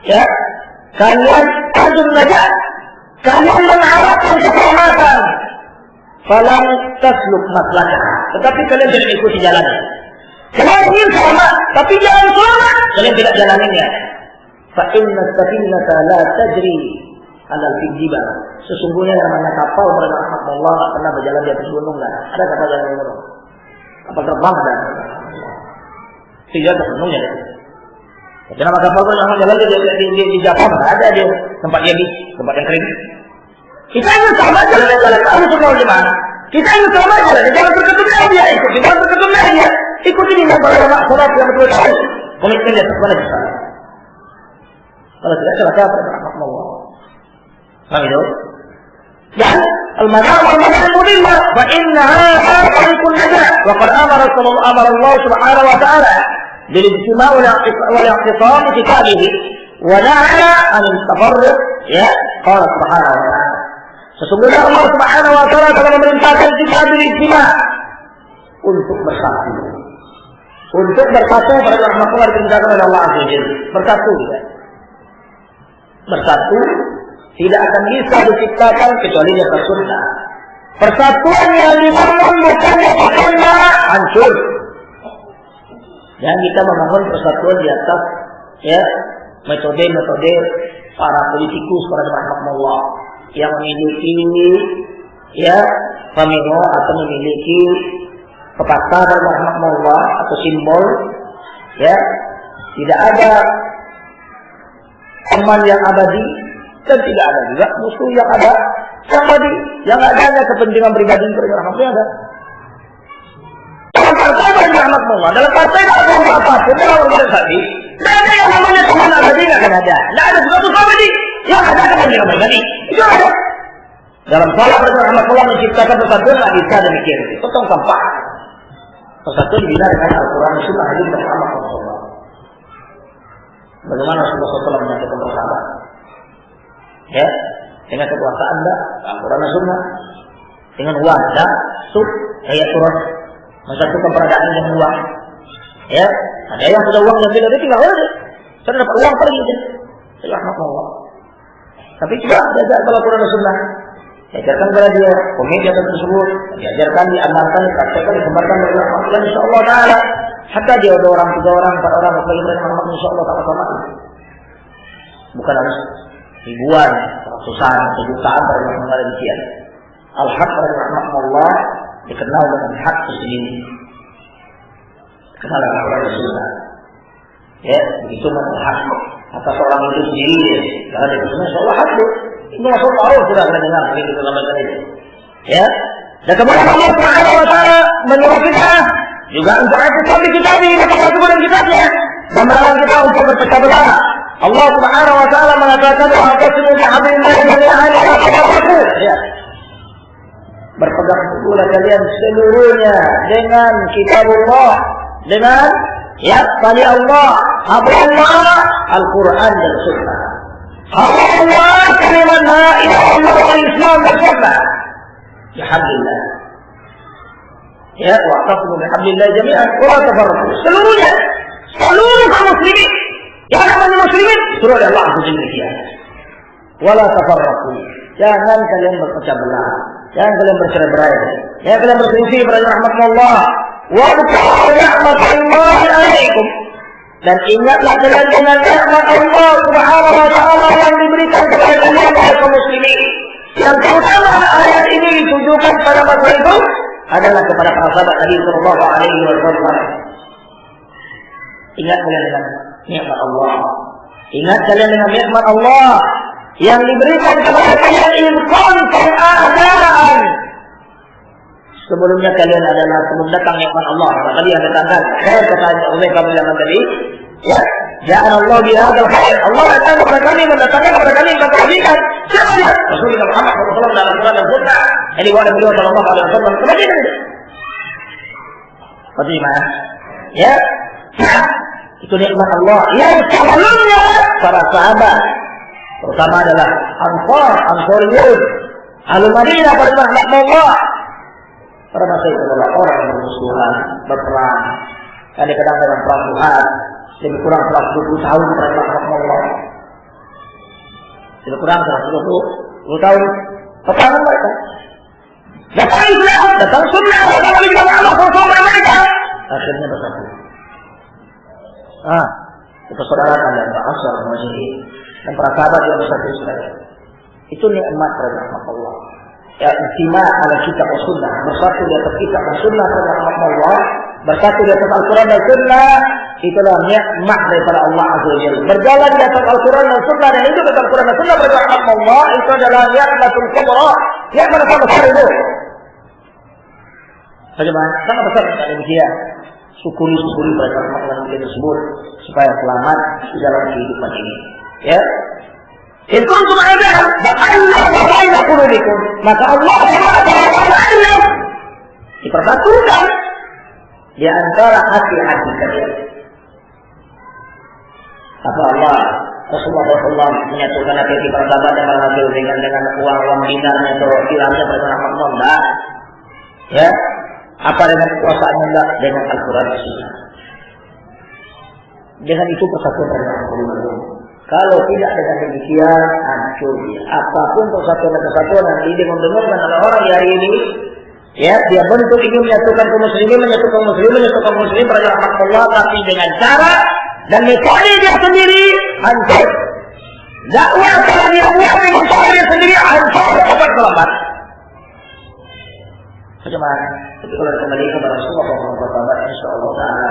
ya, kalian arju najat, kalian mengharapkan keselamatan. Falam tasluk maslakah. Tetapi kalian tidak ikuti jalannya. Kalian ingin selamat, tapi jalan selamat kalian tidak jalaninya. Fa inna safinata la tajri 'alal jibal. Sesungguhnya yang namanya kapal pada Allah tidak pernah berjalan di atas gunung. Ada kapal yang gunung. Kapal terbang dan tidak ada gunungnya. Jadi nama kapal itu memang jalan di Jepang, ada dia tempat dia di tempat yang kering. Kita ingin sama jalan-jalan kamu semua gimana? Kita ingin sama jalan terketumnya dia ikut, jangan terketumnya dia ikuti ini nama sholat yang betul sekali. Komitmen dia kepada kita. Kalau tidak salah siapa Allah. Paham itu? Dan al-madhab al-mudillah fa innaha tariqun najah wa qad amara Allah subhanahu wa ta'ala بالاجتماع والاعتصام بكتابه ونهى عن التفرق ya قال سبحانه وتعالى sesungguhnya Allah Subhanahu wa taala telah memerintahkan kita berijtima untuk bersatu pada rahmatullah diperintahkan oleh Allah Azza wa Jalla bersatu tidak akan bisa diciptakan kecuali di atas sunnah. Persatuan yang dibangun bukan karena hancur. Dan kita membangun persatuan di atas ya metode-metode para politikus para rahmatullah yang memiliki ya pemilu atau memiliki pepatah rahmatullah atau simbol ya tidak ada teman yang abadi dan tidak ada juga musuh yang ada yang abadi yang ada hanya kepentingan pribadi rahmatullah ada. Dalam partai rahmatullah, dalam partai apapun dalam organisasi, tidak ada yang namanya teman abadi, tidak akan ada. Tidak ada sesuatu abadi yang ada kepentingan pribadi. Itu ada. Dalam salah rahmatullah menciptakan persatuan tidak bisa demikian. Potong sampah. Persatuan dibina dengan Al-Quran, Sunnah, Hadis dan Muhammad SAW. Bagaimana Rasulullah SAW menyatakan persahabatan? Ya, dengan kekuasaan dah, Al-Quran dan Sunnah, dengan wadah, sub, ayat Quran. Mensatukan peradaan yang uang, ya ada yang sudah uang yang tidak tinggal aja, sudah dapat uang pergi aja, Allah. Tapi juga diajar kalau Quran dan Sunnah, diajarkan kepada dia komedi tersebut, diajarkan, diamalkan, dipraktekkan, disebarkan oleh Allah Insyaallah Taala. Hatta dia ada orang, 3 orang, 4 orang, apalagi dari Muhammad Insyaallah Taala. Bukan harus ribuan, ratusan, jutaan dari Muhammad demikian. Al-Haq dari Allah dikenal dengan hak sendiri. Kenal dengan Quran dan Sunnah. Ya, begitu mengenal hak atas orang itu sendiri. Karena dia bersunnah insyaallah hak itu. Itu masuk Allah sudah mendengar begitu dalam bahasa itu. Ya. Dan kemudian Allah Subhanahu wa taala menyuruh kita juga untuk aktif kita ini kepada kemudian kitabnya. Dan melarang kita untuk berpecah belah. Allah Subhanahu wa taala mengatakan wa atasimu bihablillah jami'an wa la tafarraqu. Ya. Berpegang teguhlah kalian seluruhnya dengan kitabullah, dengan ya tali Allah, hablullah, Al-Quran dan Sunnah. Hablullah kalimat la ilaha illallah Islam dan Sunnah. Alhamdulillah. Ya, wa'tasimu bihablillah jami'an wa la tafarraqu. Seluruhnya, seluruh kaum muslimin, yang namanya muslimin, suruh Allah Azza wa Jalla. Wa la tafarraqu. Jangan kalian berpecah belah. Jangan kalian bercerai-berai. Jangan kalian berselisih pada rahmatullah. Wa rahmatullah alaikum. Dan ingatlah kalian dengan nikmat Allah Subhanahu wa taala yang diberikan kepada kalian kaum muslimin. Yang terutama ayat ini ditujukan pada masa itu adalah kepada para sahabat Nabi sallallahu alaihi wasallam. Ingat kalian dengan nikmat Allah. Ingat kalian dengan nikmat Allah yang diberikan kepada kalian infak keadaan Sebelumnya kalian adalah sebelum datang nikmat Allah. Tadi yang datangkan. Saya kata Ubay bin Ka'ab tadi, ya, ja'ala Allah bi hadzal khair. Allah datang kepada kami, mendatangkan kepada kami kebaikan. Siapa dia? Rasulullah Muhammad SAW dalam Quran dan Sunnah. Ini wahai beliau sallallahu alaihi wasallam kebaikan. Bagaimana? Ya. Itu nikmat Allah yang sebelumnya para sahabat pertama adalah Ansariyun Ahlul Madinah pada rahmat Allah. Pada masa itu adalah orang yang bermusuhan, berperang, kadang-kadang dengan perang Tuhan, lebih kurang 120 tahun pada rahmat Allah. Lebih kurang 120 tahun peperangan mereka. Datang Islam, datang Sunnah, datang Nabi Muhammad SAW mereka. Akhirnya bersatu. Persaudaraan dan bahasa masjid dan para sahabat yang bersatu sekali. Itu nikmat rahmat Allah. Ya, istima ala kitab dan sunnah, bersatu di atas kitab dan sunnah rahmat Allah, bersatu di atas Al-Quran dan sunnah, itulah nikmat daripada Allah Azza wa Jalla. Berjalan di atas Al-Quran dan sunnah dan hidup di atas Al-Quran dan sunnah rahmat Allah, itu adalah nikmatul kubra. Nikmat yang besar itu. Bagaimana? Sangat besar demikian. Syukuri pada rahmat Allah tersebut supaya selamat di dalam kehidupan ini. Ya. Itu cuma ada, maka Allah dipersatukan di antara hati-hati kalian. Apa Allah Rasulullah menyatukan hati para sahabat yang berhasil dengan uang dinarnya atau dirhamnya bersama Allah. Ya, apa dengan kekuasaannya enggak dengan Al-Quran dan Sunnah. Dengan itu persatuan dari Allah. Kalau tidak dengan demikian, hancur dia. Apapun persatuan dan kesatuan yang didengar-dengarkan oleh orang di hari ini, ya, dia bentuk ingin menyatukan kaum muslimin, menyatukan muslim pada rahmat Allah, tapi dengan cara dan metode dia sendiri hancur. Dakwah kalau dia buat dengan cara dia sendiri hancur, cepat terlambat. Bagaimana? Tapi kalau kembali kepada Rasulullah SAW, insyaallah taala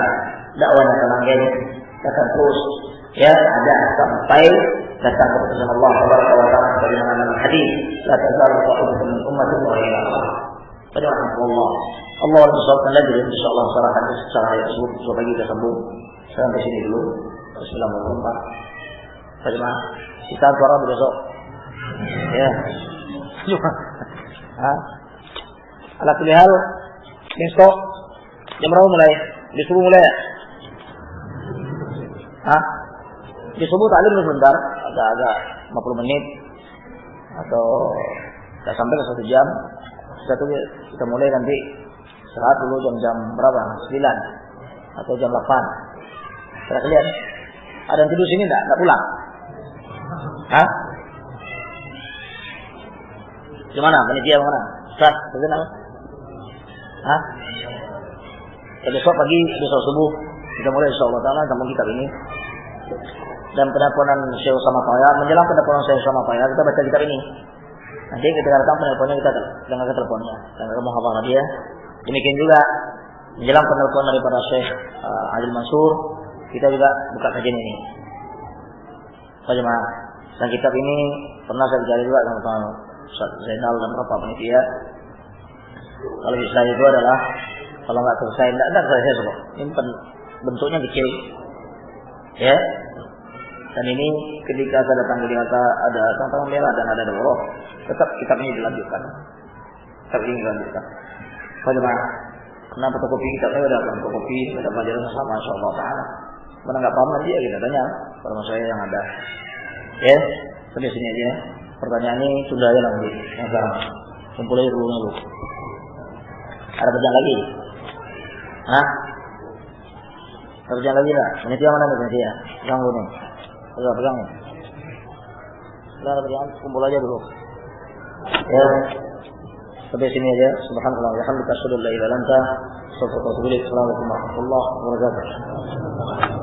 dakwahnya akan langgeng, akan terus. Ya, ada sampai datang kepada Allah Subhanahu wa taala sebagaimana dalam hadis, la tazalu qa'imatun min ummati wa ila Allah. Pada Allah. Allah bersalawat lagi insyaallah secara hadis secara ayat tersebut supaya kita sambung sampai sini dulu. Bismillahirrahmanirrahim. Bagaimana? Kita suara besok. Ya. Ala kulli hal besok jam berapa mulai? Di subuh mulai ya? Di subuh taklim sebentar, agak 50 menit atau tidak sampai ke 1 jam. Setelah itu kita mulai nanti istirahat dulu jam berapa? 9 atau jam 8. Sudah kalian? Ada yang tidur sini enggak pulang? Gimana? Panitia mana? Ustaz, bagaimana? Ya, besok pagi, besok subuh kita mulai insyaallah taala sambung kitab ini. Dan penelponan Syekh Usama Faya, menjelang penelponan Syekh Usama Faya, kita baca kitab ini. Nanti ketika datang penelponnya kita dengar teleponnya dan kamu hafal dia. Demikian juga menjelang penelpon daripada Syekh Adil Mansur, kita juga buka kajian ini. Bagaimana? Dan kitab ini pernah saya cari juga sama Ustaz Zainal dan beberapa panitia. Kalau bisa itu adalah kalau nggak selesai, tidak selesai semua. Ini bentuknya kecil, ya. Dan ini ketika saya datang di kata ada tantangan merah dan ada dawroh, tetap kitab ini dilanjutkan. Kitab ini dilanjutkan. Bagaimana? Kenapa fotokopi kitabnya ada fotokopi, ada pelajaran sama, insyaallah taala. Mana nggak paham nanti ya kita tanya sama saya yang ada. Ya, sampai sini aja. Pertanyaan ini sudah ya nanti. Yang sekarang kumpulin dulu. Ada pertanyaan lagi? Kerja lagi lah. Panitia mana nih panitia? Pegang dulu nih. Pegang nih. Sudah ada pertanyaan, kumpul aja dulu. Ya. Sampai sini aja. Subhanallah wa bihamdika asyhadu an la ilaha illa anta astaghfiruka wa atubu ilaik. Assalamualaikum warahmatullahi wabarakatuh.